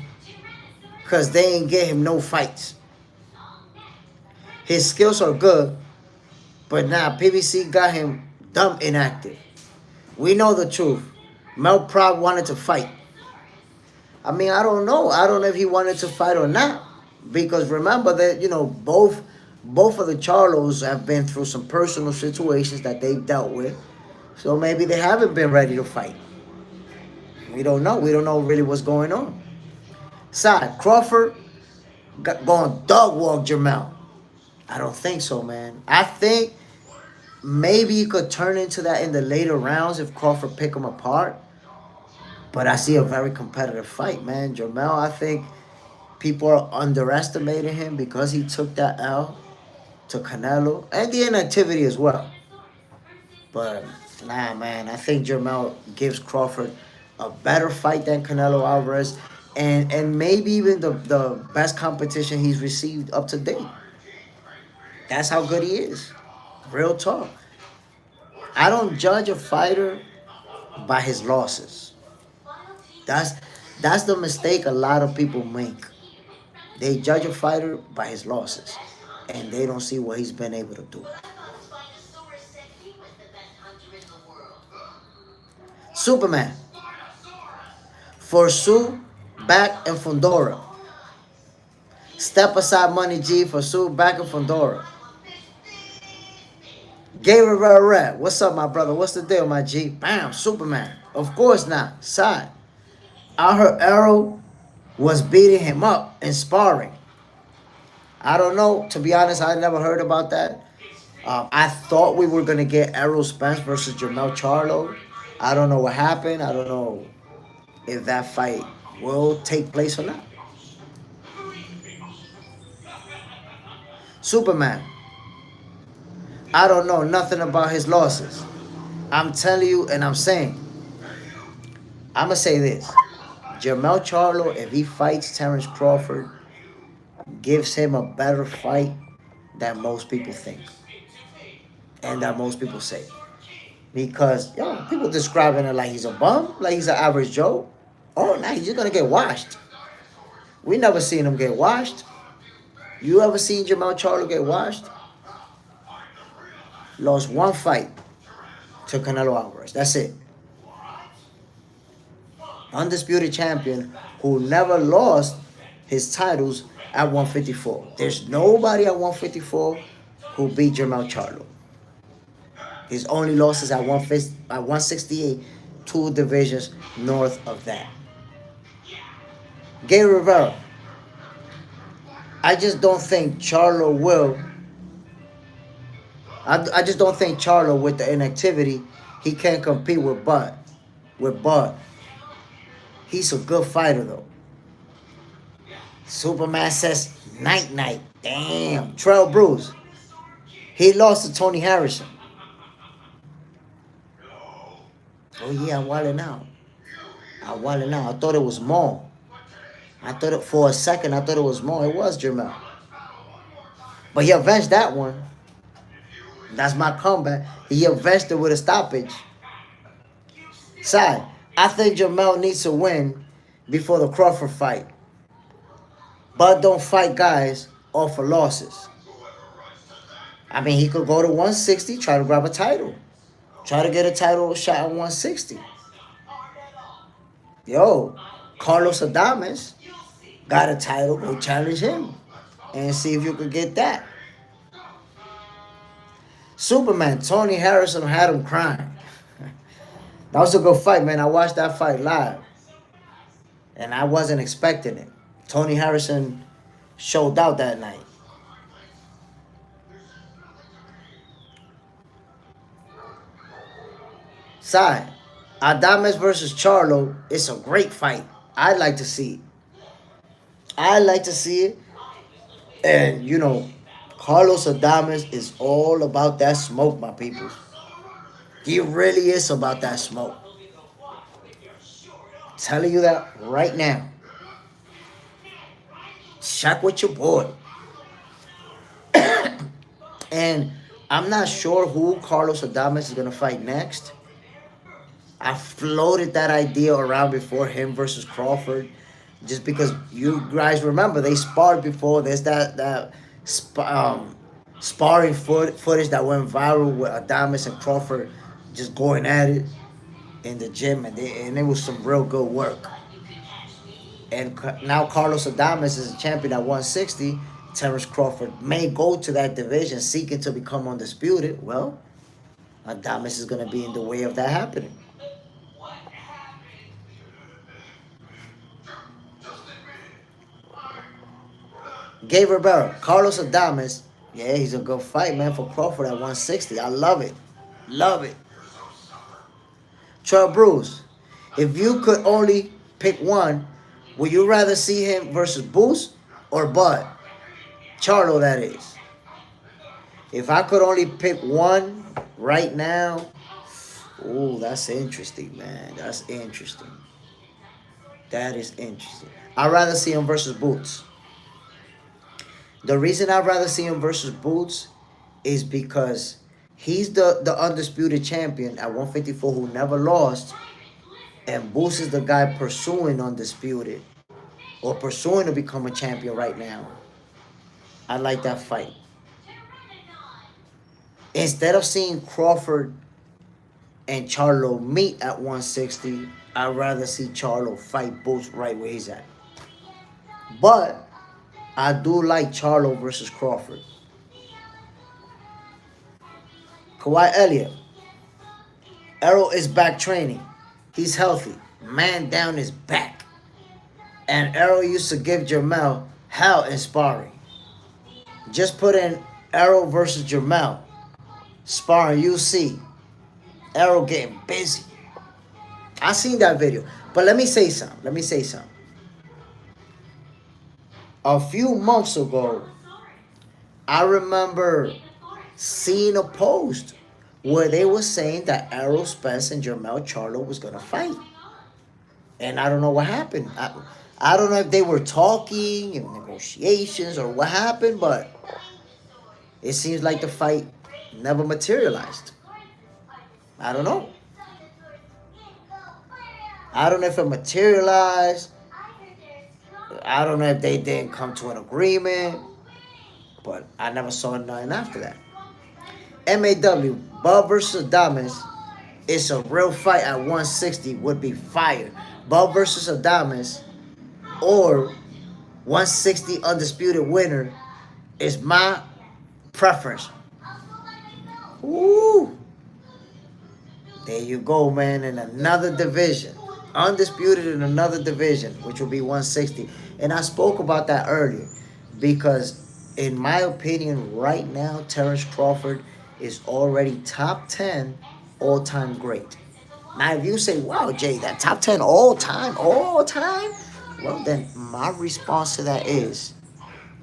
because they ain't get him no fights. His skills are good, but now PBC got him dumb inactive. We know the truth. Mel Proud wanted to fight. I mean, I don't know. I don't know if he wanted to fight or not. Because remember that, both of the Charlos have been through some personal situations that they've dealt with. So maybe they haven't been ready to fight. We don't know. We don't know really what's going on. Side, Crawford going dog walk Jermell. I don't think so, man. I think maybe you could turn into that in the later rounds if Crawford pick him apart. But I see a very competitive fight, man. Jermell, I think people are underestimating him because he took that L to Canelo and the inactivity as well. But nah, man, I think Jermell gives Crawford a better fight than Canelo Alvarez and maybe even the best competition he's received up to date. That's how good he is. Real talk. I don't judge a fighter by his losses. That's the mistake a lot of people make. They judge a fighter by his losses, and they don't see what he's been able to do. Superman. For Sue, Back, and Fundora. Step aside Money G for Sue, Back, and Fundora. Gay Rivera, what's up, my brother? What's the deal, my G? Bam, Superman. Of course not. Side. I heard Arrow was beating him up in sparring. I don't know. To be honest, I never heard about that. I thought we were gonna get Errol Spence versus Jermell Charlo. I don't know what happened. I don't know if that fight will take place or not. Superman. I don't know nothing about his losses. I'm telling you, and I'm saying, I'm gonna say this: Jermell Charlo, if he fights Terence Crawford, gives him a better fight than most people think, and that most people say. Because people describing it like he's a bum, like he's an average Joe. Oh, now he's just gonna get washed. We never seen him get washed. You ever seen Jermell Charlo get washed? Lost one fight to Canelo Alvarez. That's it. Undisputed champion who never lost his titles at 154. There's nobody at 154 who beat Jermell Charlo. His only losses at 168, 2 divisions north of that. Gay Rivera. I just don't think Charlo will. I just don't think Charlo, with the inactivity, he can't compete with Bud. He's a good fighter, though. Superman says night. Damn. Trail Bruce. He lost to Tony Harrison. Oh, yeah, I'm wilding out. I thought it was Mo. For a second, I thought it was Mo. It was Jermell. But he avenged that one. That's my comeback. He avenged it with a stoppage. Side, I think Jermell needs to win before the Crawford fight. But don't fight guys off of losses. I mean, he could go to 160, try to grab a title. Try to get a title shot at 160. Carlos Adames got a title. Go challenge him and see if you could get that. Superman, Tony Harrison had him crying. That was a good fight, man. I watched that fight live. And I wasn't expecting it. Tony Harrison showed out that night. Side, Adames versus Charlo, it's a great fight. I'd like to see it. And, Carlos Adames is all about that smoke, my people. He really is about that smoke. I'm telling you that right now. Check with your boy. And I'm not sure who Carlos Adames is going to fight next. I floated that idea around before, him versus Crawford. Just because you guys remember, they sparred before. There's that sparring footage that went viral with Adames and Crawford just going at it in the gym. And it was some real good work. And now Carlos Adames is a champion at 160. Terence Crawford may go to that division seeking to become undisputed. Well, Adames is going to be in the way of that happening. Gay Rivera, Carlos Adames. Yeah, he's a good fight, man, for Crawford at 160. I love it. Troy Bruce, if you could only pick one, would you rather see him versus Boost or Bud? Charlo, that is. If I could only pick one right now, that's interesting, man. That is interesting. I'd rather see him versus Boots. The reason I'd rather see him versus Boots is because he's the undisputed champion at 154 who never lost. And Boots is the guy pursuing undisputed or pursuing to become a champion right now. I like that fight. Instead of seeing Crawford and Charlo meet at 160, I'd rather see Charlo fight Boots right where he's at. But I do like Charlo versus Crawford. Kawhi Elliott, Errol is back training. He's healthy. Man down is back. And Errol used to give Jermell hell in sparring. Just put in Errol versus Jermell. Sparring, you see. Errol getting busy. I seen that video. But let me say something. A few months ago, I remember seeing a post where they were saying that Errol Spence and Jermell Charlo was going to fight. And I don't know what happened. I don't know if they were talking in negotiations or what happened, but it seems like the fight never materialized. I don't know. I don't know if it materialized. I don't know if they didn't come to an agreement. But I never saw nothing after that. MAW, Bub versus Adames. It's a real fight at 160. Would be fire. Bub versus Adames or 160 undisputed winner is my preference. Ooh. There you go, man. In another division. Undisputed in another division, which will be 160. And I spoke about that earlier because, in my opinion, right now, Terence Crawford is already top 10 all-time great. Now, if you say, wow, Jay, that top 10 all-time? Well, then my response to that is,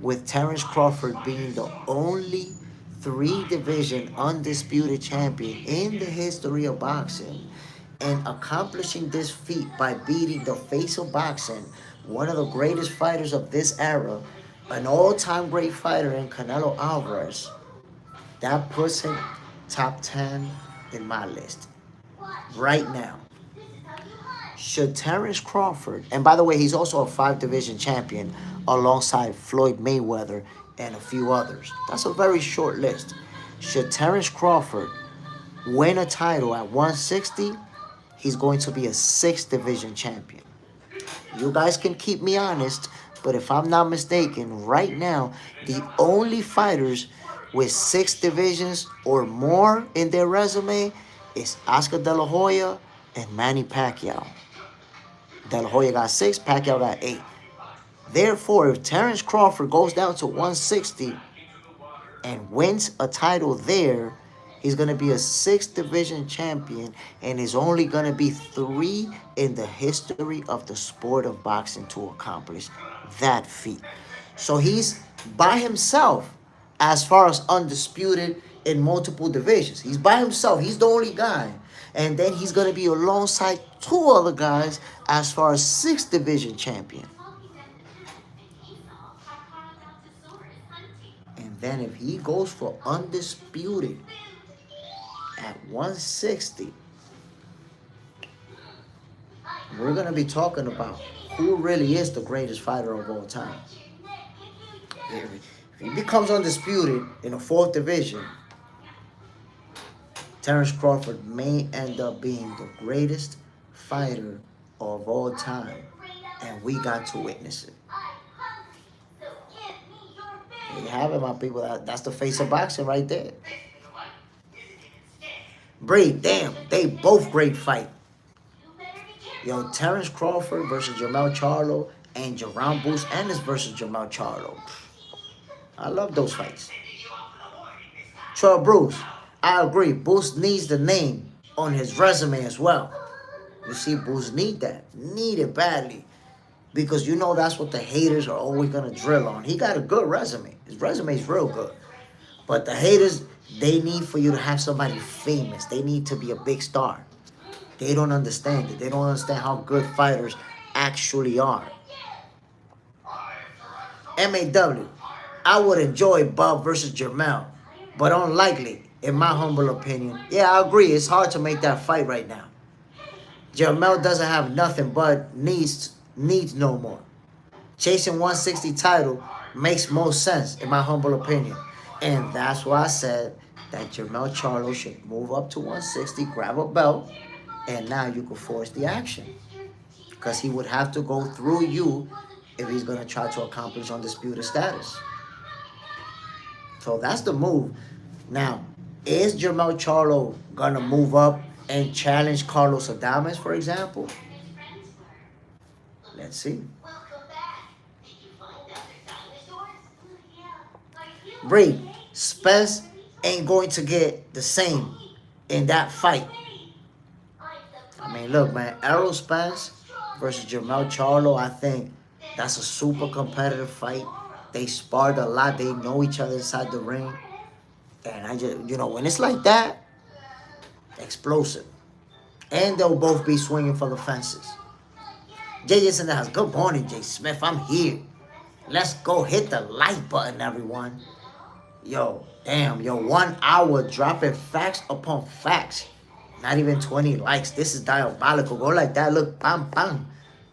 with Terence Crawford being the only three-division undisputed champion in the history of boxing and accomplishing this feat by beating the face of boxing, one of the greatest fighters of this era, an all-time great fighter in Canelo Alvarez, that puts him top 10 in my list right now. Should Terence Crawford, and by the way, he's also a 5-division champion alongside Floyd Mayweather and a few others. That's a very short list. Should Terence Crawford win a title at 160, he's going to be a 6-division champion. You guys can keep me honest, but if I'm not mistaken, right now, the only fighters with 6 divisions or more in their resume is Oscar De La Hoya and Manny Pacquiao. De La Hoya got 6, Pacquiao got 8. Therefore, if Terence Crawford goes down to 160 and wins a title there, he's going to be a 6-division champion and is only going to be 3 in the history of the sport of boxing to accomplish that feat. So he's by himself as far as undisputed in multiple divisions. He's by himself. He's the only guy. And then he's going to be alongside 2 other guys as far as 6-division champion. And then if he goes for undisputed at 160, we're going to be talking about who really is the greatest fighter of all time. If he becomes undisputed in the 4th division, Terence Crawford may end up being the greatest fighter of all time. And we got to witness it. There you have it, my people. That's the face of boxing right there. Brave, damn, they both great fight. Yo, Terence Crawford versus Jermell Charlo and Jerome Bruce Ennis versus Jermell Charlo. I love those fights. Troy Bruce, I agree. Bruce needs the name on his resume as well. You see, Bruce need that. Need it badly. Because you know that's what the haters are always going to drill on. He got a good resume. His resume is real good. But the haters, they need for you to have somebody famous. They need to be a big star. They don't understand it. They don't understand how good fighters actually are. MAW, I would enjoy Bub versus Jermell, but unlikely, in my humble opinion. Yeah, I agree. It's hard to make that fight right now. Jermell doesn't have nothing but needs no more. Chasing 160 title makes most sense, in my humble opinion. And that's why I said that Jermell Charlo should move up to 160, grab a belt, and now you can force the action. Because he would have to go through you if he's going to try to accomplish undisputed status. So that's the move. Now, is Jermell Charlo going to move up and challenge Carlos Adames, for example? Let's see. Bree, Spence ain't going to get the same in that fight. I mean, look, man, Errol Spence versus Jermell Charlo, I think that's a super competitive fight. They sparred a lot. They know each other inside the ring. And I just, when it's like that, explosive. And they'll both be swinging for the fences. JJ's in the house. Good morning, Jay Smith. I'm here. Let's go hit the like button, everyone. Yo, damn, 1 hour dropping facts upon facts. Not even 20 likes. This is diabolical. Go like that. Look, bam, bam.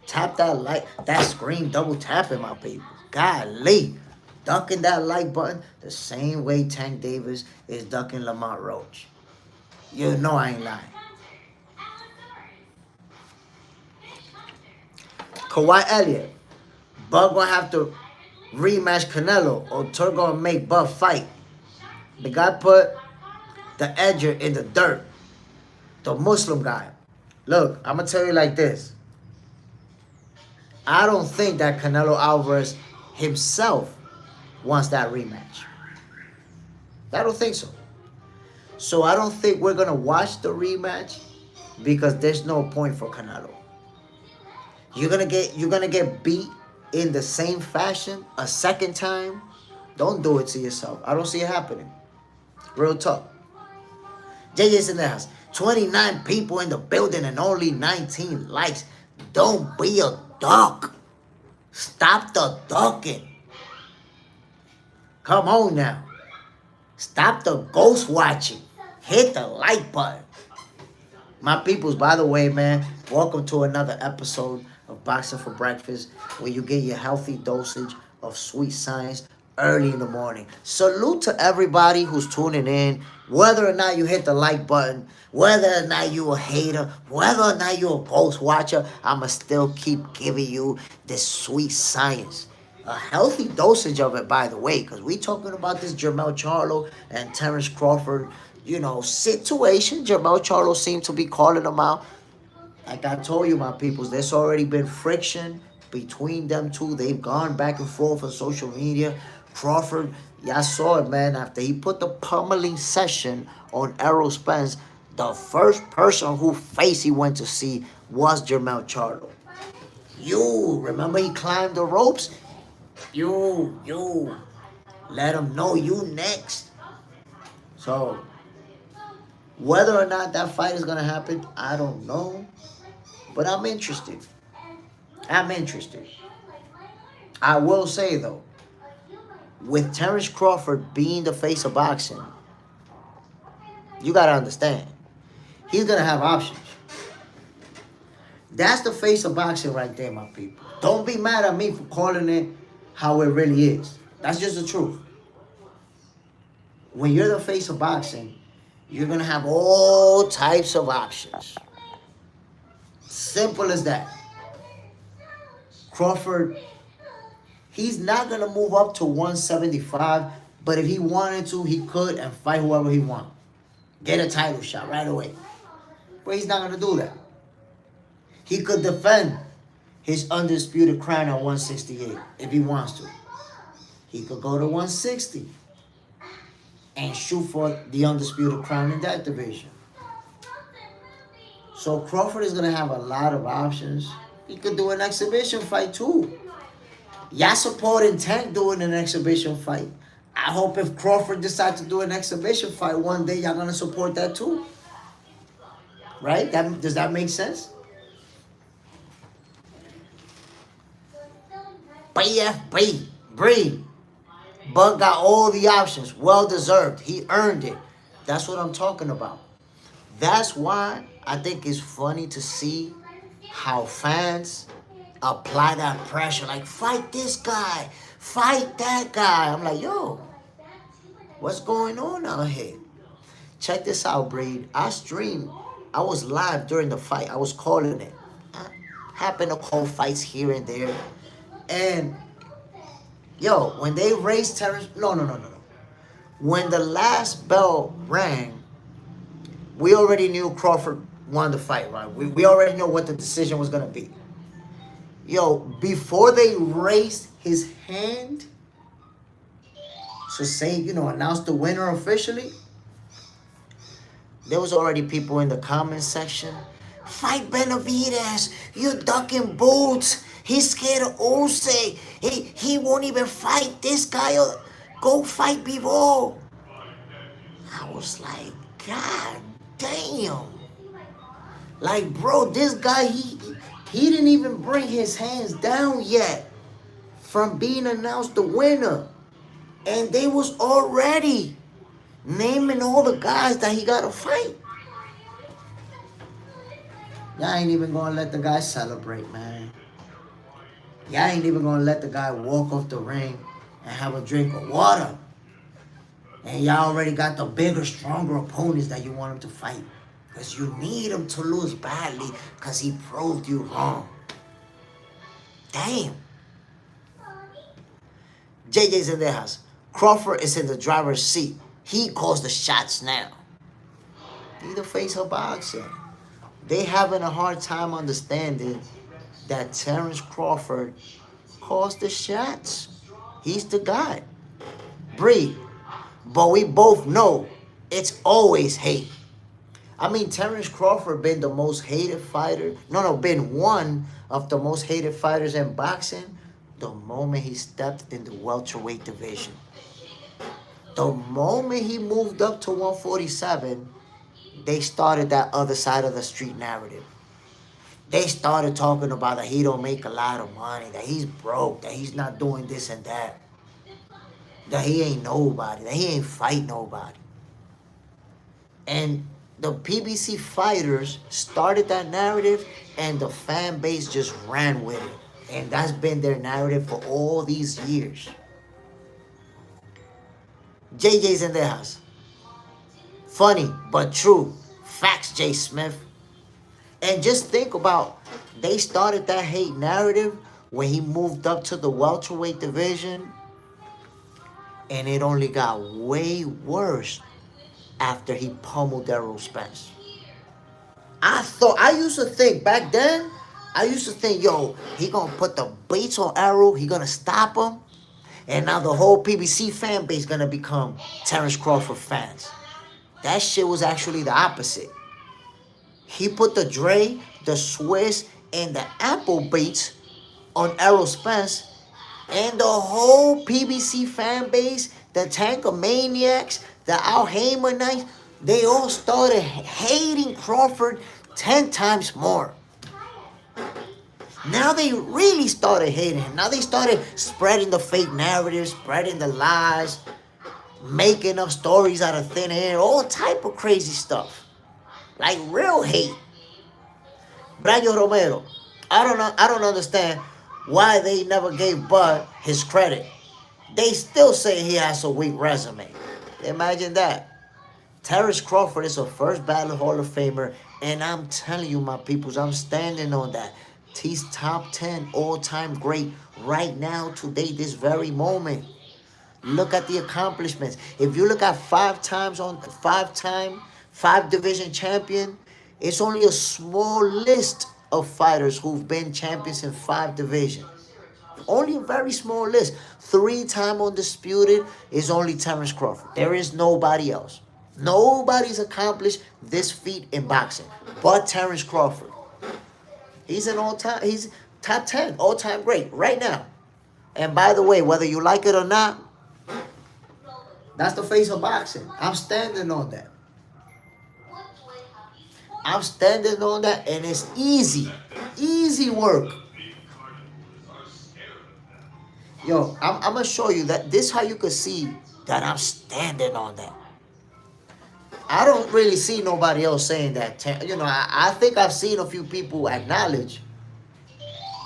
Tap that like, that screen, double tapping, my people. Golly. Ducking that like button the same way Tank Davis is ducking Lamont Roach. You know I ain't lying. Kawhi Elliott. Bud gonna have to rematch Canelo or Turk gonna make Bud fight. The guy put the edger in the dirt. The Muslim guy. Look, I'm gonna tell you like this. I don't think that Canelo Alvarez himself wants that rematch. I don't think so. So I don't think we're gonna watch the rematch because there's no point for Canelo. You're gonna get beat in the same fashion a second time. Don't do it to yourself. I don't see it happening. Real talk. JJ's in the house. 29 people in the building and only 19 likes. Don't be a duck. Stop the ducking. Come on now. Stop the ghost watching. Hit the like button. My peoples, by the way, man, welcome to another episode of Boxing for Breakfast, where you get your healthy dosage of sweet science early in the morning. Salute to everybody who's tuning in, whether or not you hit the like button, whether or not you a hater, whether or not you a ghost watcher, I'ma still keep giving you this sweet science. A healthy dosage of it, by the way, because we talking about this Jermell Charlo and Terence Crawford, situation. Jermell Charlo seemed to be calling them out. Like I told you, my peoples, there's already been friction between them two. They've gone back and forth on social media. Crawford, y'all saw it, man. After he put the pummeling session on Errol Spence, the first person whose face he went to see was Jermell Charlo. You, remember he climbed the ropes? You. Let him know you next. So, whether or not that fight is going to happen, I don't know. But I'm interested. I will say, though, with Terence Crawford being the face of boxing, you got to understand, he's going to have options. That's the face of boxing right there, my people. Don't be mad at me for calling it how it really is. That's just the truth. When you're the face of boxing, you're going to have all types of options. Simple as that. Crawford, he's not going to move up to 175, but if he wanted to, he could and fight whoever he wants. Get a title shot right away. But he's not going to do that. He could defend his undisputed crown at 168 if he wants to. He could go to 160 and shoot for the undisputed crown in that division. So Crawford is going to have a lot of options. He could do an exhibition fight too. Y'all supporting Tank doing an exhibition fight. I hope if Crawford decides to do an exhibition fight one day, y'all going to support that too. Right? Does that make sense? BFB, Bree. Bud got all the options. Well deserved. He earned it. That's what I'm talking about. That's why I think it's funny to see how fans apply that pressure. Like, fight this guy. Fight that guy. I'm like, yo, what's going on out here? Check this out, Breed. I streamed. I was live during the fight. I was calling it. I happened to call fights here and there. And, yo, when they raised Terence... No. When the last bell rang, we already knew Crawford won the fight, right? We already know what the decision was going to be. Yo, before they raised his hand to say, announce the winner officially, there was already people in the comment section. Fight Benavidez. You ducking boots. He's scared of Usyk. He won't even fight this guy. Go fight Bivol. I was like, God damn. Like, bro, this guy, he didn't even bring his hands down yet from being announced the winner. And they was already naming all the guys that he got to fight. Y'all ain't even going to let the guy celebrate, man. Y'all ain't even going to let the guy walk off the ring and have a drink of water. And y'all already got the bigger, stronger opponents that you want him to fight. Because you need him to lose badly because he proved you wrong. Damn. JJ's in their house. Crawford is in the driver's seat. He calls the shots now. He the face of boxing. They having a hard time understanding that Terence Crawford calls the shots. He's the guy. Breed. But we both know it's always hate. I mean, Terence Crawford been the most hated fighter. Been one of the most hated fighters in boxing the moment he stepped in the welterweight division. The moment he moved up to 147, they started that other side of the street narrative. They started talking about that he don't make a lot of money, that he's broke, that he's not doing this and that he ain't nobody, that he ain't fight nobody. And the PBC fighters started that narrative, and the fan base just ran with it. And that's been their narrative for all these years. JJ's in their house. Funny, but true. Facts, J. Smith. And just think about, they started that hate narrative when he moved up to the welterweight division. And it only got way worse after he pummeled Errol Spence. I used to think back then, yo, he gonna put the baits on Errol, he gonna stop him. And now the whole PBC fan base gonna become Terence Crawford fans. That shit was actually the opposite. He put the Dre, the Swiss, and the Apple baits on Errol Spence. And the whole PBC fan base, the Tankamaniacs, the Al Haymanites, they all started hating Crawford 10 times more. Now they really started hating him. Now they started spreading the fake narratives, spreading the lies, making up stories out of thin air, all type of crazy stuff. Like real hate. Braulio Romero, I don't understand why they never gave Bud his credit. They still say he has a weak resume. Imagine that. Terence Crawford is a first ballot Hall of Famer, and I'm telling you, my peoples, I'm standing on that. He's top 10 all-time great right now, today, this very moment. Look at the accomplishments. If you look at 5 division champion, it's only a small list of fighters who've been champions in 5 divisions. Only a very small list. 3-time undisputed is only Terence Crawford. There is nobody else. Nobody's accomplished this feat in boxing but Terence Crawford. He's he's top 10, all-time great right now. And by the way, whether you like it or not, that's the face of boxing. I'm standing on that. I'm standing on that, and it's easy. Easy work. Yo, I'm going to show you that this is how you can see that I'm standing on that. I don't really see nobody else saying that. I think I've seen a few people acknowledge,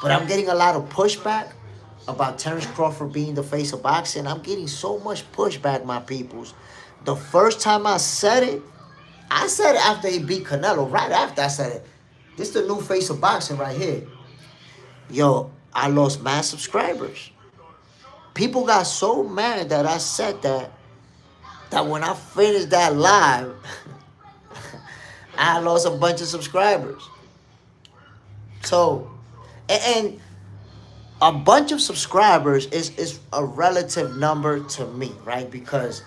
but I'm getting a lot of pushback about Terence Crawford being the face of boxing. I'm getting so much pushback, my peoples. The first time I said it, I said it after he beat Canelo. Right after I said it. This is the new face of boxing right here. Yo, I lost mad subscribers. People got so mad that I said that when I finished that live, I lost a bunch of subscribers. So, and a bunch of subscribers is a relative number to me, right? Because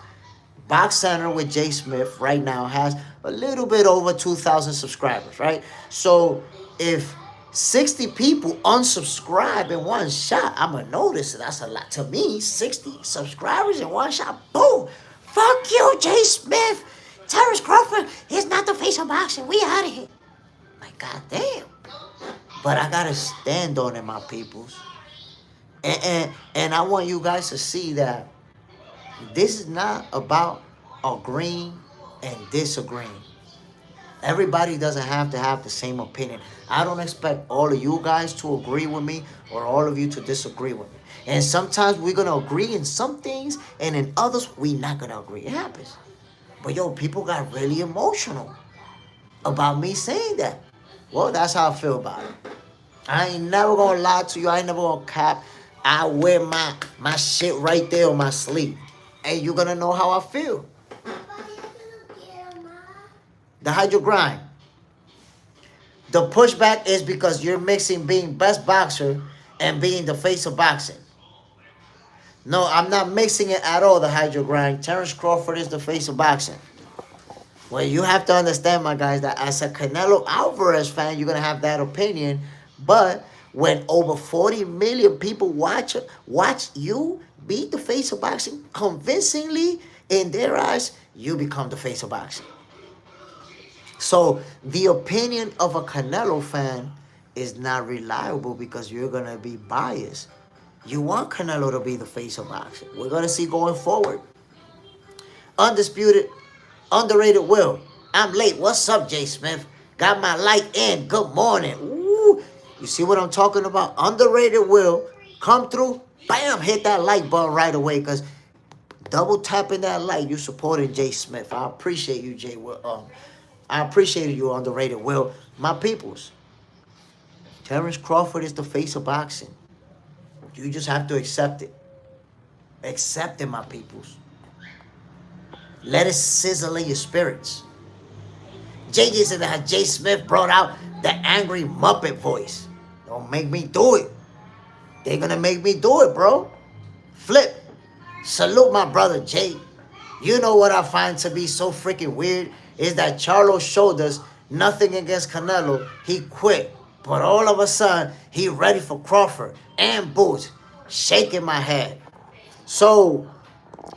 Box Center with Jay Smith right now has a little bit over 2,000 subscribers, right? So if 60 people unsubscribe in one shot, I'm going to notice that's a lot. To me, 60 subscribers in one shot, boom. Fuck you, Jay Smith. Terence Crawford is not the face of boxing. We out of here. Like, goddamn. But I got to stand on it, my peoples. And I want you guys to see that this is not about agreeing and disagreeing. Everybody doesn't have to have the same opinion. I don't expect all of you guys to agree with me or all of you to disagree with me. And sometimes we're going to agree in some things, and in others, we're not going to agree. It happens. But yo, people got really emotional about me saying that. Well, that's how I feel about it. I ain't never going to lie to you. I ain't never going to cap. I wear my shit right there on my sleeve. And you're going to know how I feel. The hydro grind. The pushback is because you're mixing being best boxer and being the face of boxing. No, I'm not mixing it at all, the hydro grind. Terence Crawford is the face of boxing. Well, you have to understand, my guys, that as a Canelo Alvarez fan, you're going to have that opinion. But when over 40 million people watch you beat the face of boxing convincingly, in their eyes, you become the face of boxing. So the opinion of a Canelo fan is not reliable because you're going to be biased. You want Canelo to be the face of boxing. We're going to see going forward. Undisputed, underrated Will. I'm late. What's up, Jay Smith? Got my light in. Good morning. Ooh. You see what I'm talking about? Underrated Will. Come through. Bam. Hit that like button right away because double tapping that like, you supporting Jay Smith. I appreciate you, Jay Will. I appreciate you, underrated Will. My peoples. Terence Crawford is the face of boxing. You just have to accept it. Accept it, my peoples. Let it sizzle in your spirits. JJ said that Jay Smith brought out the angry Muppet voice. Don't make me do it. They're going to make me do it, bro. Flip. Salute my brother, Jay. You know what I find to be so freaking weird is that Charlo showed us nothing against Canelo. He quit. But all of a sudden, he ready for Crawford and Boots. Shaking my head. So,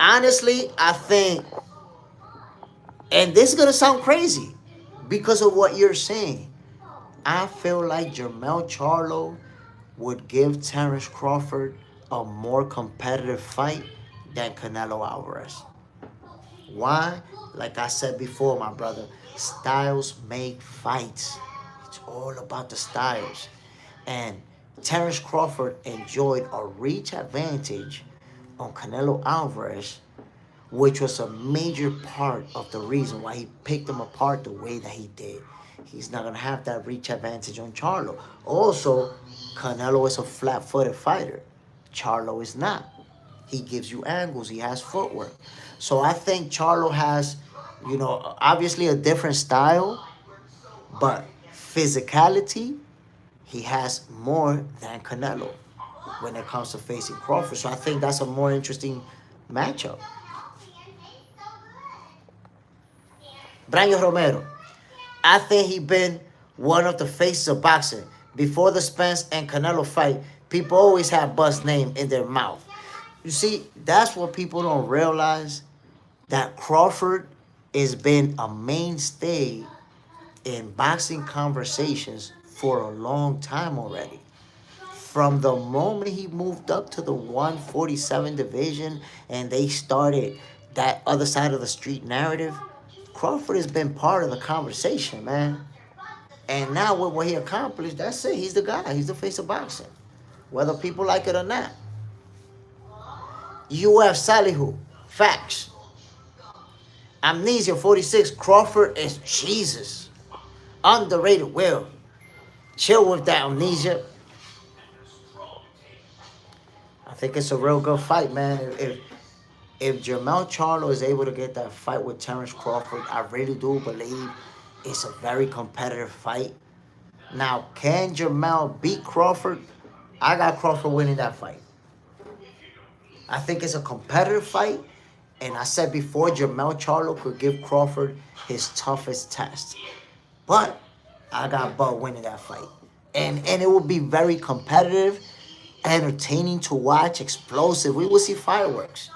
honestly, I think, and this is going to sound crazy because of what you're saying, I feel like Jermell Charlo would give Terence Crawford a more competitive fight than Canelo Alvarez. Why? Like I said before, my brother, styles make fights. It's all about the styles. And Terence Crawford enjoyed a reach advantage on Canelo Alvarez, which was a major part of the reason why he picked him apart the way that he did. He's not going to have that reach advantage on Charlo. Also, Canelo is a flat-footed fighter. Charlo is not. He gives you angles. He has footwork. So I think Charlo has, obviously a different style, but physicality, he has more than Canelo when it comes to facing Crawford. So I think that's a more interesting matchup. Brian Romero. I think he been one of the faces of boxing. Before the Spence and Canelo fight, people always have Buzz' name in their mouth. You see, that's what people don't realize, that Crawford has been a mainstay in boxing conversations for a long time already. From the moment he moved up to the 147 division and they started that other side of the street narrative, Crawford has been part of the conversation, man. And now with what he accomplished, that's it. He's the guy. He's the face of boxing. Whether people like it or not. UF Salihu. Facts. Amnesia 46. Crawford is Jesus. Underrated Will. Chill with that, Amnesia. I think it's a real good fight, man. If Jermell Charlo is able to get that fight with Terence Crawford, I really do believe it's a very competitive fight. Now, can Jermell beat Crawford? I got Crawford winning that fight. I think it's a competitive fight. And I said before, Jermell Charlo could give Crawford his toughest test. But I got Bud winning that fight. And it will be very competitive, entertaining to watch, explosive. We will see fireworks.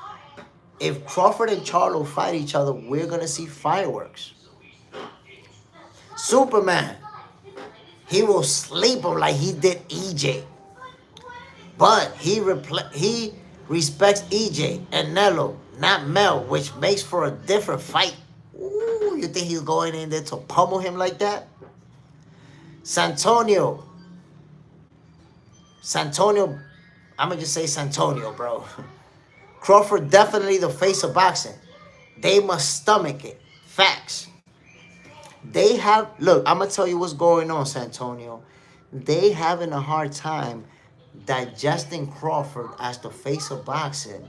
If Crawford and Charlo fight each other, we're going to see fireworks. Superman, he will sleep him like he did EJ. But he respects EJ and Nello, not Mel, which makes for a different fight. Ooh, you think he's going in there to pummel him like that? Santonio, I'm going to just say Santonio, bro. Crawford definitely the face of boxing. They must stomach it. Facts. They have, look, I'm going to tell you what's going on, Santonio. They having a hard time digesting Crawford as the face of boxing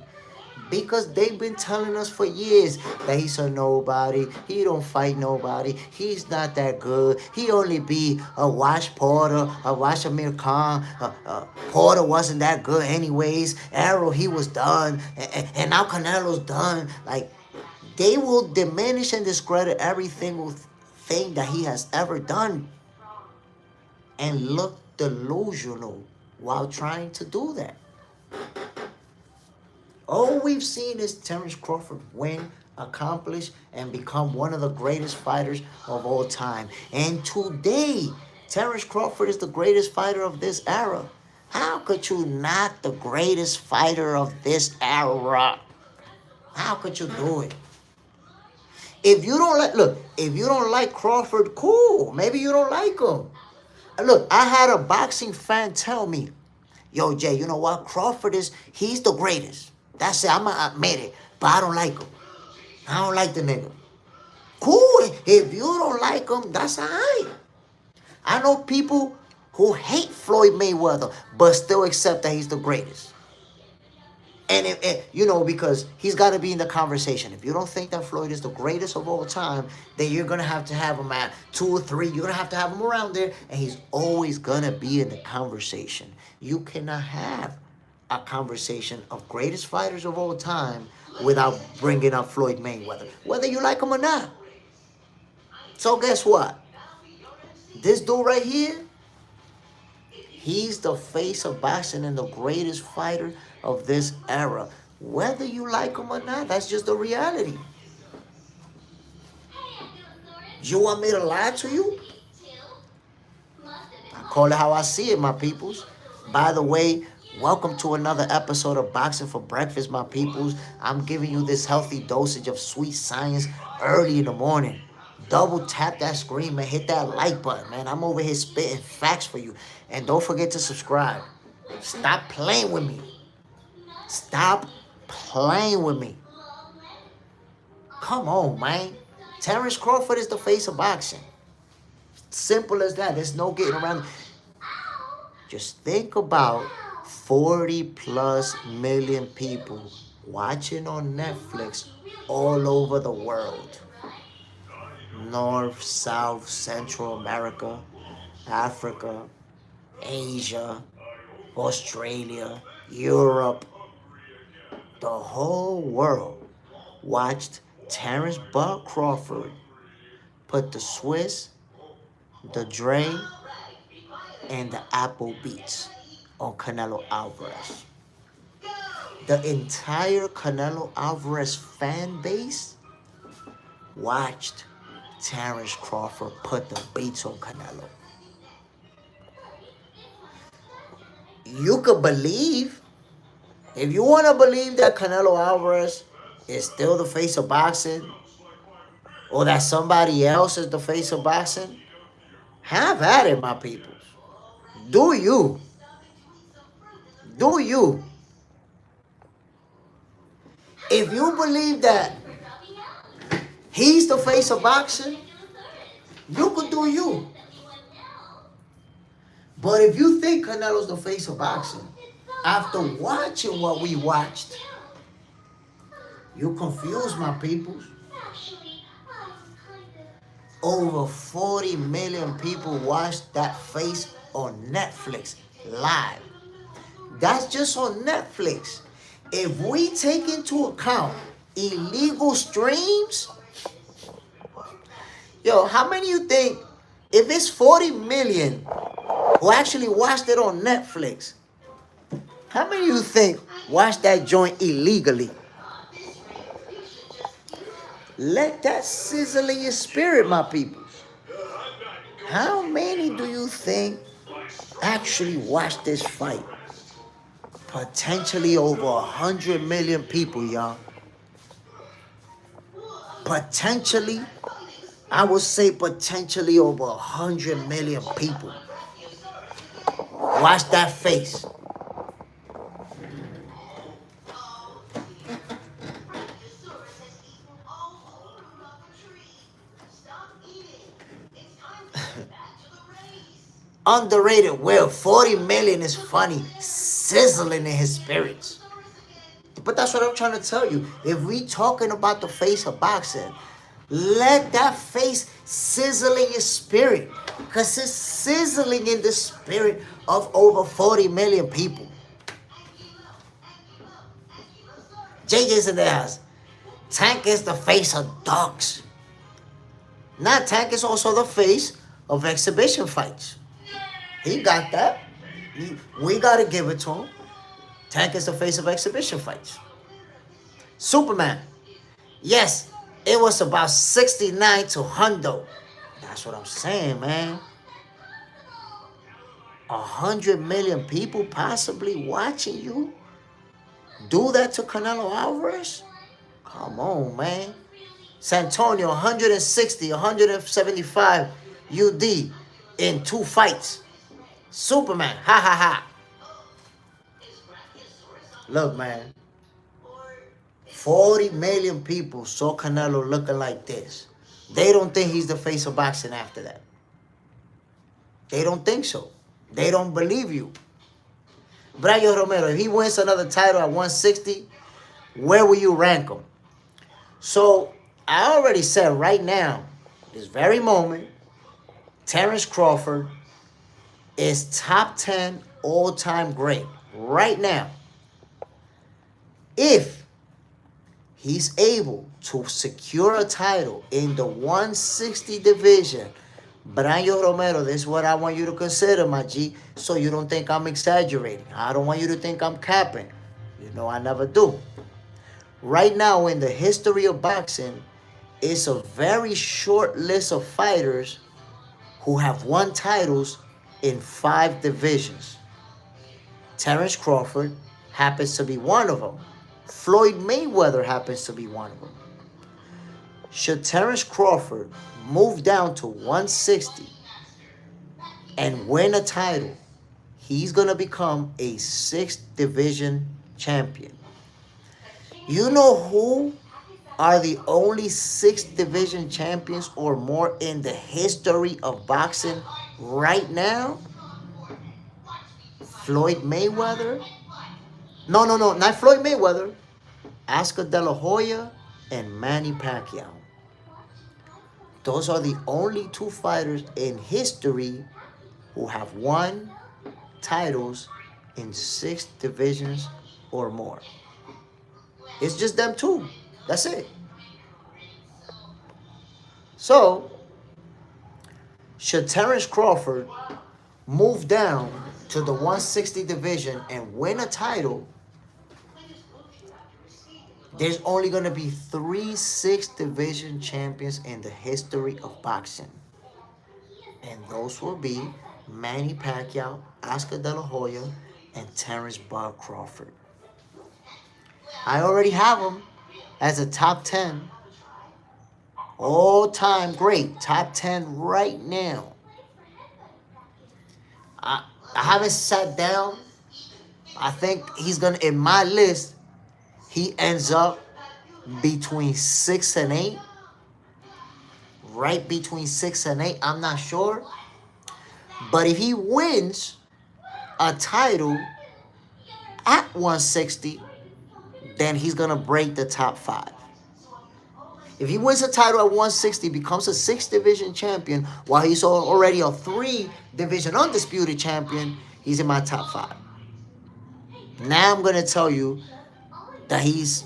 because they've been telling us for years that he's a nobody. He don't fight nobody. He's not that good. He only be a Wash Porter, a Wash Amir Khan. Porter wasn't that good anyways. Arrow, he was done. And now Canelo's done. Like, they will diminish and discredit every single thing that he has ever done and look delusional while trying to do that. All we've seen is Terence Crawford win, accomplish, and become one of the greatest fighters of all time. And today, Terence Crawford is the greatest fighter of this era. How could you not the greatest fighter of this era? How could you do it? If you don't like, look, if you don't like Crawford, cool. Maybe you don't like him. Look, I had a boxing fan tell me, yo, Jay, you know what? Crawford he's the greatest. That's it. I'm going to admit it. But I don't like him. I don't like the nigga. Cool. If you don't like him, that's all right. I know people who hate Floyd Mayweather, but still accept that he's the greatest. And, because he's got to be in the conversation. If you don't think that Floyd is the greatest of all time, then you're going to have him at 2 or 3. You're going to have him around there, and he's always going to be in the conversation. You cannot have a conversation of greatest fighters of all time without bringing up Floyd Mayweather, whether you like him or not. So guess what? This dude right here, he's the face of boxing and the greatest fighter of this era. Whether you like him or not, that's just the reality. You want me to lie to you? I call it how I see it, my peoples. By the way, welcome to another episode of Boxing for Breakfast, my peoples. I'm giving you this healthy dosage of sweet science early in the morning. Double tap that screen, man. Hit that like button, man. I'm over here spitting facts for you. And don't forget to subscribe. Stop playing with me. Stop playing with me. Come on, man. Terence Crawford is the face of boxing. Simple as that. There's no getting around. Just think about 40+ million people watching on Netflix all over the world. North, South, Central America, Africa, Asia, Australia, Europe. The whole world watched Terence Bud Crawford put the Swiss, the Dre, and the Apple Beats on Canelo Alvarez. The entire Canelo Alvarez fan base watched Terence Crawford put the beats on Canelo. You could believe, if you want to believe that Canelo Alvarez is still the face of boxing, or that somebody else is the face of boxing, have at it, my peoples. Do you? Do you? If you believe that He's the face of boxing. You could do you. But if you think Canelo's the face of boxing, after watching what we watched, you confuse my peoples. Over 40 million people watched that face on Netflix live. That's just on Netflix. If we take into account illegal streams, yo, how many you think, if it's 40 million who actually watched it on Netflix, how many you think watched that joint illegally? Let that sizzle in your spirit, my people. How many do you think actually watched this fight? Potentially over 100 million people, y'all. Potentially, I would say potentially over 100 million people. Watch that face. Underrated Will, 40 million is funny, sizzling in his spirits. But that's what I'm trying to tell you. If we talking about the face of boxing, let that face sizzle in your spirit. Because it's sizzling in the spirit of over 40 million people. JJ's in the house. Tank is the face of dogs. Now Tank is also the face of exhibition fights. He got that. We got to give it to him. Tank is the face of exhibition fights. Superman. Yes, it was about 69 to Hundo. That's what I'm saying, man. 100 million people possibly watching you do that to Canelo Alvarez? Come on, man. Santonio, 160, 175 UD in 2 fights. Superman, ha ha ha. Look, man. 40 million people saw Canelo looking like this. They don't think he's the face of boxing after that. They don't think so. They don't believe you. Brian Romero, if he wins another title at 160, where will you rank him? So, I already said right now, this very moment, Terence Crawford is top 10 all-time great. Right now. If he's able to secure a title in the 160 division, Brian Romero, this is what I want you to consider, my G, so you don't think I'm exaggerating. I don't want you to think I'm capping. You know I never do. Right now in the history of boxing, it's a very short list of fighters who have won titles in 5 divisions. Terence Crawford happens to be one of them. Floyd Mayweather happens to be one of them. Should Terence Crawford move down to 160 and win a title, he's going to become a 6th division champion. You know who are the only 6th division champions or more in the history of boxing right now? Floyd Mayweather. No, not Floyd Mayweather. Oscar De La Hoya and Manny Pacquiao. Those are the only 2 fighters in history who have won titles in 6 divisions or more. It's just them 2. That's it. So, should Terence Crawford move down to the 160 division and win a title, there's only going to be 3 6th division champions in the history of boxing. And those will be Manny Pacquiao, Oscar De La Hoya, and Terence Bud Crawford. I already have them as a top 10. All-time great. Top 10 right now. I haven't sat down. I think he's going to, in my list, he ends up between 6 and 8. right between 6 and 8. I'm not sure. But if he wins a title at 160, then he's going to break the top 5. If he wins a title at 160, becomes a 6-division champion, while he's already a 3-division undisputed champion, he's in my top 5. Now I'm going to tell you that he's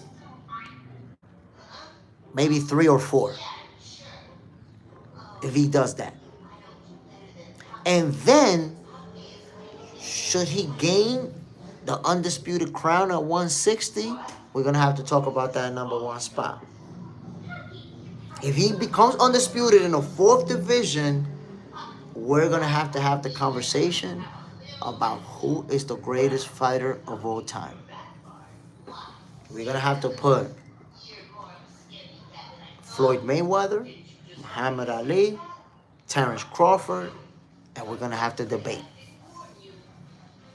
maybe 3 or 4 if he does that. And then, should he gain the undisputed crown at 160, we're going to have to talk about that number 1 spot. If he becomes undisputed in the 4th division, we're going to have the conversation about who is the greatest fighter of all time. We're going to have to put Floyd Mayweather, Muhammad Ali, Terence Crawford, and we're going to have to debate.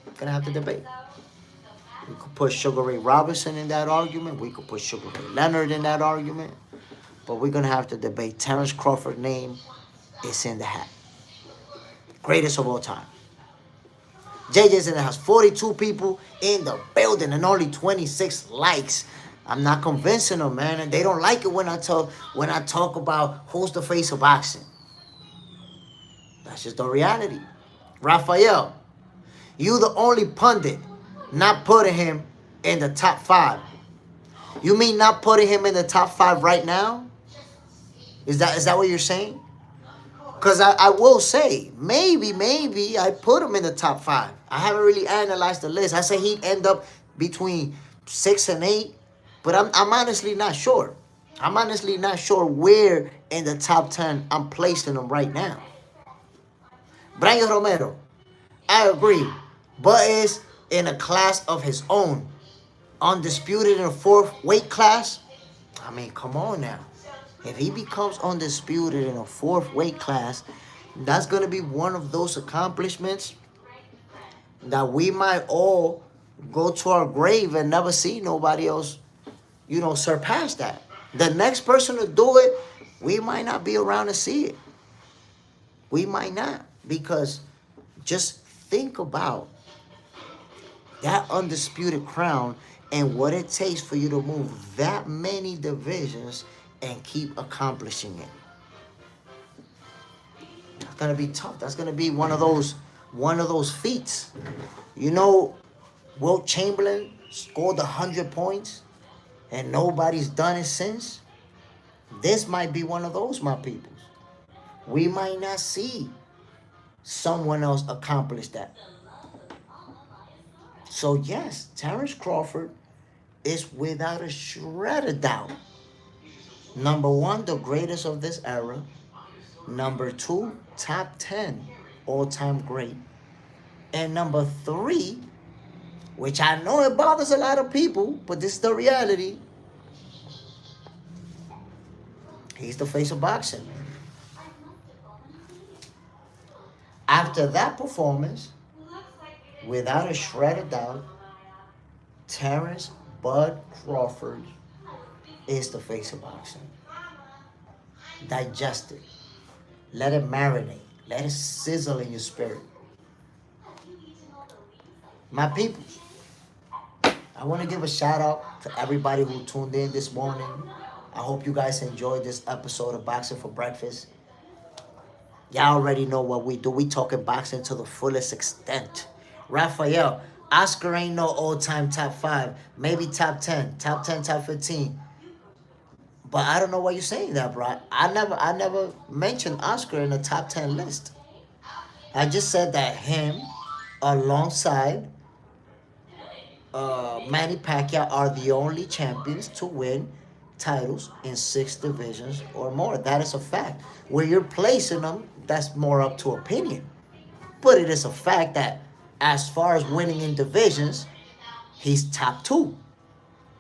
We're going to have to debate. We could put Sugar Ray Robinson in that argument. We could put Sugar Ray Leonard in that argument. But we're going to have to debate. Terence Crawford's name is in the hat. Greatest of all time. JJ's in the house. 42 people in the building and only 26 likes. I'm not convincing them, man. And they don't like it when I talk about who's the face of boxing. That's just the reality. Rafael, you the only pundit not putting him in the top 5. You mean not putting him in the top 5 right now? Is that what you're saying? Because I will say, maybe I put him in the top 5. I haven't really analyzed the list. I say he'd end up between 6 and 8, but I'm honestly not sure. I'm honestly not sure where in the top 10 I'm placing him right now. Brian Romero, I agree, but is in a class of his own. Undisputed in a 4th weight class? I mean, come on now. If he becomes undisputed in a 4th weight class, that's going to be one of those accomplishments that we might all go to our grave and never see nobody else, surpass that. The next person to do it, we might not be around to see it. We might not, because just think about that undisputed crown and what it takes for you to move that many divisions and keep accomplishing it. That's gonna be tough. That's gonna be one of those feats. Wilt Chamberlain scored 100 points and nobody's done it since. This might be one of those, my peoples. We might not see someone else accomplish that. So yes, Terence Crawford is without a shred of doubt number 1, the greatest of this era. Number 2, top 10 all-time great. And number 3, which I know it bothers a lot of people, but this is the reality, he's the face of boxing. After that performance, without a shred of doubt, Terence Bud Crawford is the face of boxing. Digest it. Let it marinate. Let it sizzle in your spirit. My people, I want to give a shout out to everybody who tuned in this morning. I hope you guys enjoyed this episode of Boxing for Breakfast. Y'all already know what we do. We talking boxing to the fullest extent. Rafael, Oscar ain't no all-time top 5. Maybe top 10, top 15. But I don't know why you're saying that, bro. I never mentioned Oscar in the top 10 list. I just said that him, alongside Manny Pacquiao, are the only champions to win titles in 6 divisions or more. That is a fact. Where you're placing them, that's more up to opinion. But it is a fact that as far as winning in divisions, he's top 2.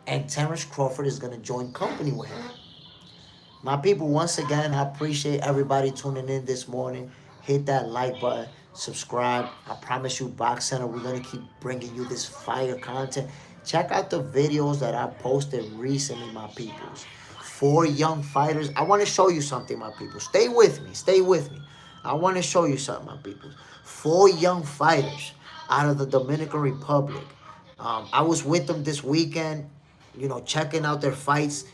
And Terence Crawford is going to join company with him. My people, once again, I appreciate everybody tuning in this morning. Hit that like button. Subscribe. I promise you, Box Center, we're going to keep bringing you this fire content. Check out the videos that I posted recently, my peoples. 4 young fighters. I want to show you something, my people. Stay with me. Stay with me. I want to show you something, my people. 4 young fighters out of the Dominican Republic. I was with them this weekend, checking out their fights,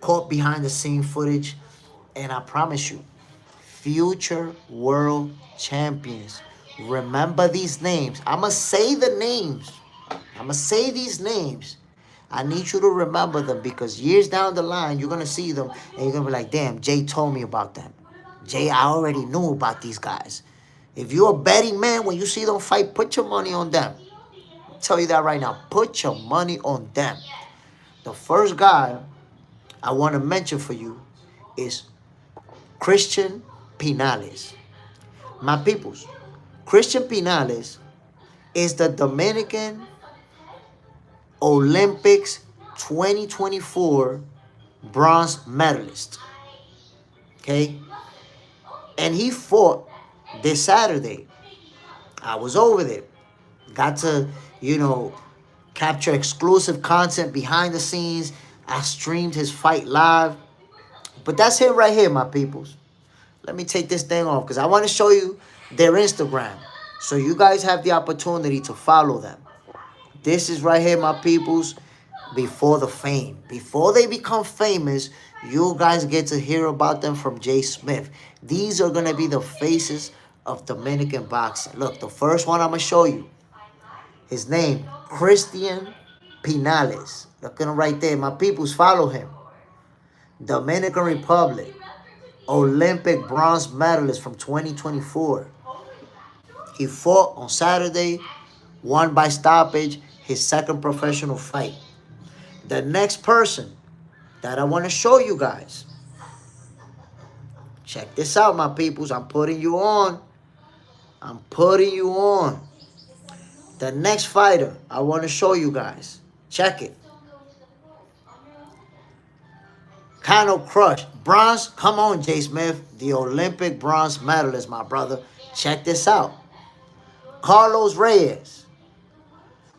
caught behind the scene footage, and I promise you, future world champions. Remember these names. I'm going to say the names. I'm going to say these names. I need you to remember them because years down the line, you're going to see them and you're going to be like, damn, Jay told me about them. Jay, I already knew about these guys. If you're a betting man, when you see them fight, put your money on them. I'll tell you that right now. Put your money on them. The first guy I want to mention for you is Christian Pinales. My peoples, Christian Pinales is the Dominican Olympics 2024 bronze medalist. Okay? And he fought this Saturday. I was over there. Got to, capture exclusive content behind the scenes. I streamed his fight live. But that's it right here, my peoples. Let me take this thing off because I want to show you their Instagram. So you guys have the opportunity to follow them. This is right here, my peoples, before the fame. Before they become famous, you guys get to hear about them from Jay Smith. These are going to be the faces of Dominican boxing. Look, the first one I'm going to show you. His name, Christian Pinales. Look at him right there. My peoples, follow him. Dominican Republic. Olympic bronze medalist from 2024. He fought on Saturday, won by stoppage, his second professional fight. The next person that I want to show you guys. Check this out, my peoples. I'm putting you on. I'm putting you on. The next fighter I want to show you guys. Check it. Kano Crush. Bronze. Come on, Jay Smith. The Olympic bronze medalist, my brother. Check this out. Carlos Reyes.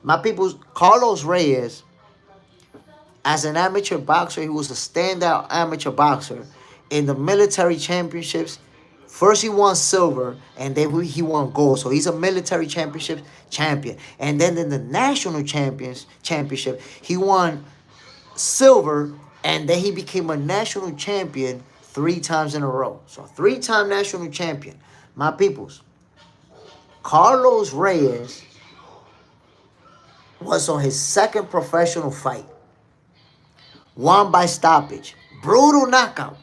My people, Carlos Reyes, as an amateur boxer, he was a standout amateur boxer in the military championships. First, he won silver, and then he won gold. So he's a military championship champion. And then in the national championship, he won silver, and then he became a national champion 3 times in a row. So 3-time national champion. My peoples, Carlos Reyes was on his second professional fight. Won by stoppage. Brutal knockout.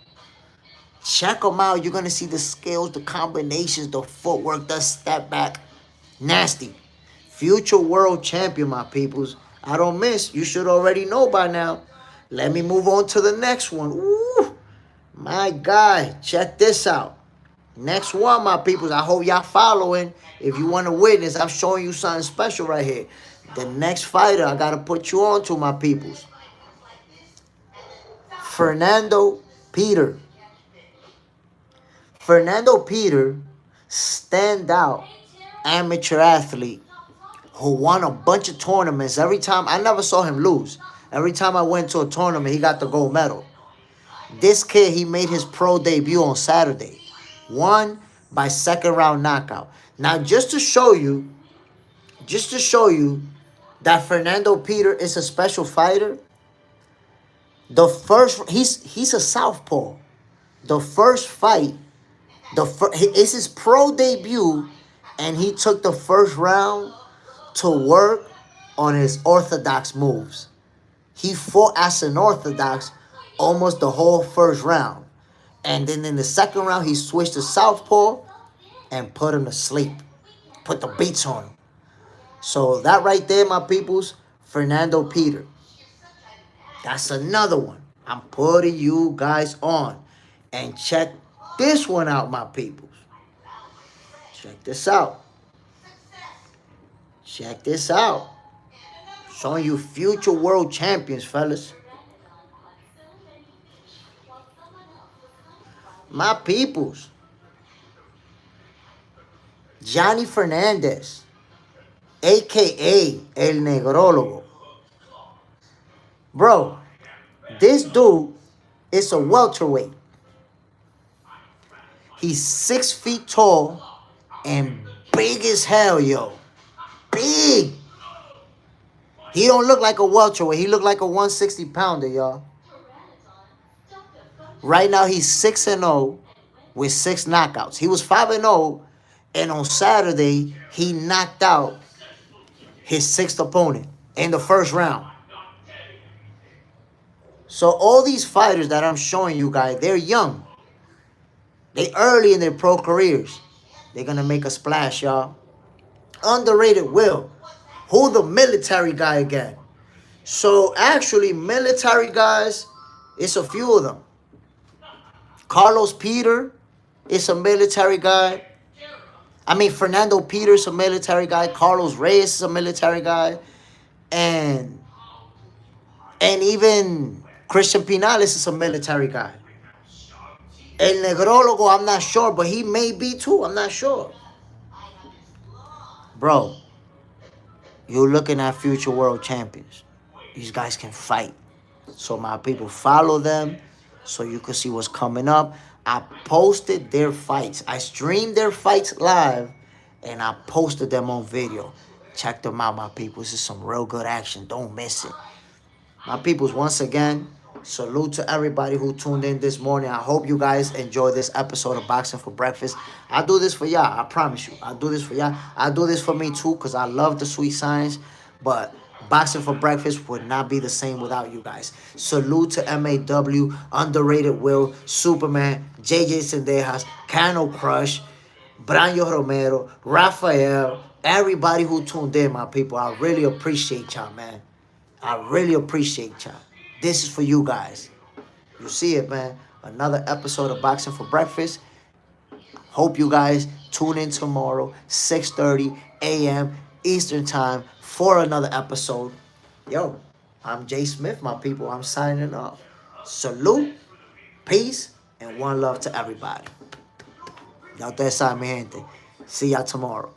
Check him out. You're going to see the skills, the combinations, the footwork, the step back. Nasty. Future world champion, my peoples. I don't miss. You should already know by now. Let me move on to the next one. Ooh, my guy. Check this out. Next one, my peoples. I hope y'all following. If you want to witness, I'm showing you something special right here. The next fighter I got to put you on to, my peoples. Fernando Peter. Fernando Peter, standout amateur athlete who won a bunch of tournaments. Every time, I never saw him lose. Every time I went to a tournament, he got the gold medal. This kid, he made his pro debut on Saturday. Won by second round knockout. Now, just to show you that Fernando Peter is a special fighter, he's a southpaw. The first fight, it's his pro debut, and he took the first round to work on his orthodox moves. He fought as an orthodox almost the whole first round. And then in the second round, he switched to southpaw and put him to sleep. Put the beats on him. So that right there, my peoples, Fernando Peter. That's another one. I'm putting you guys on. And check this one out, my peoples. Check this out. Check this out. Showing you future world champions, fellas. My peoples. Johnny Fernandez, a.k.a. El Negrólogo. Bro, this dude It's a welterweight. He's 6 feet tall and big as hell, yo. Big. He don't look like a welterweight. He look like a 160 pounder, y'all. Right now, he's 6-0 with 6 knockouts. He was 5-0, and on Saturday, he knocked out his 6th opponent in the first round. So all these fighters that I'm showing you guys, they're young. They early in their pro careers. They're going to make a splash, y'all. Underrated Will. Who the military guy again? So actually, military guys, it's a few of them. Carlos Peter is a military guy. Fernando Peter's a military guy. Carlos Reyes is a military guy. And even Christian Pinales is a military guy. El Negrologo, I'm not sure, but he may be too. I'm not sure. Bro, you're looking at future world champions. These guys can fight. So my people, follow them so you can see what's coming up. I posted their fights. I streamed their fights live, and I posted them on video. Check them out, my people. This is some real good action. Don't miss it. My peoples, once again, salute to everybody who tuned in this morning. I hope you guys enjoy this episode of Boxing for Breakfast. I do this for y'all. I promise you. I do this for y'all. I do this for me too because I love the sweet science. But Boxing for Breakfast would not be the same without you guys. Salute to MAW, Underrated Will, Superman, JJ Sendejas, Cano Crush, Branyo Romero, Rafael, everybody who tuned in, my people. I really appreciate y'all, man. I really appreciate y'all. This is for you guys. You see it, man. Another episode of Boxing for Breakfast. Hope you guys tune in tomorrow, 6:30 a.m. Eastern Time for another episode. Yo, I'm Jay Smith, my people. I'm signing off. Salute, peace, and one love to everybody. Ya ustedes saben, mi gente. See y'all tomorrow.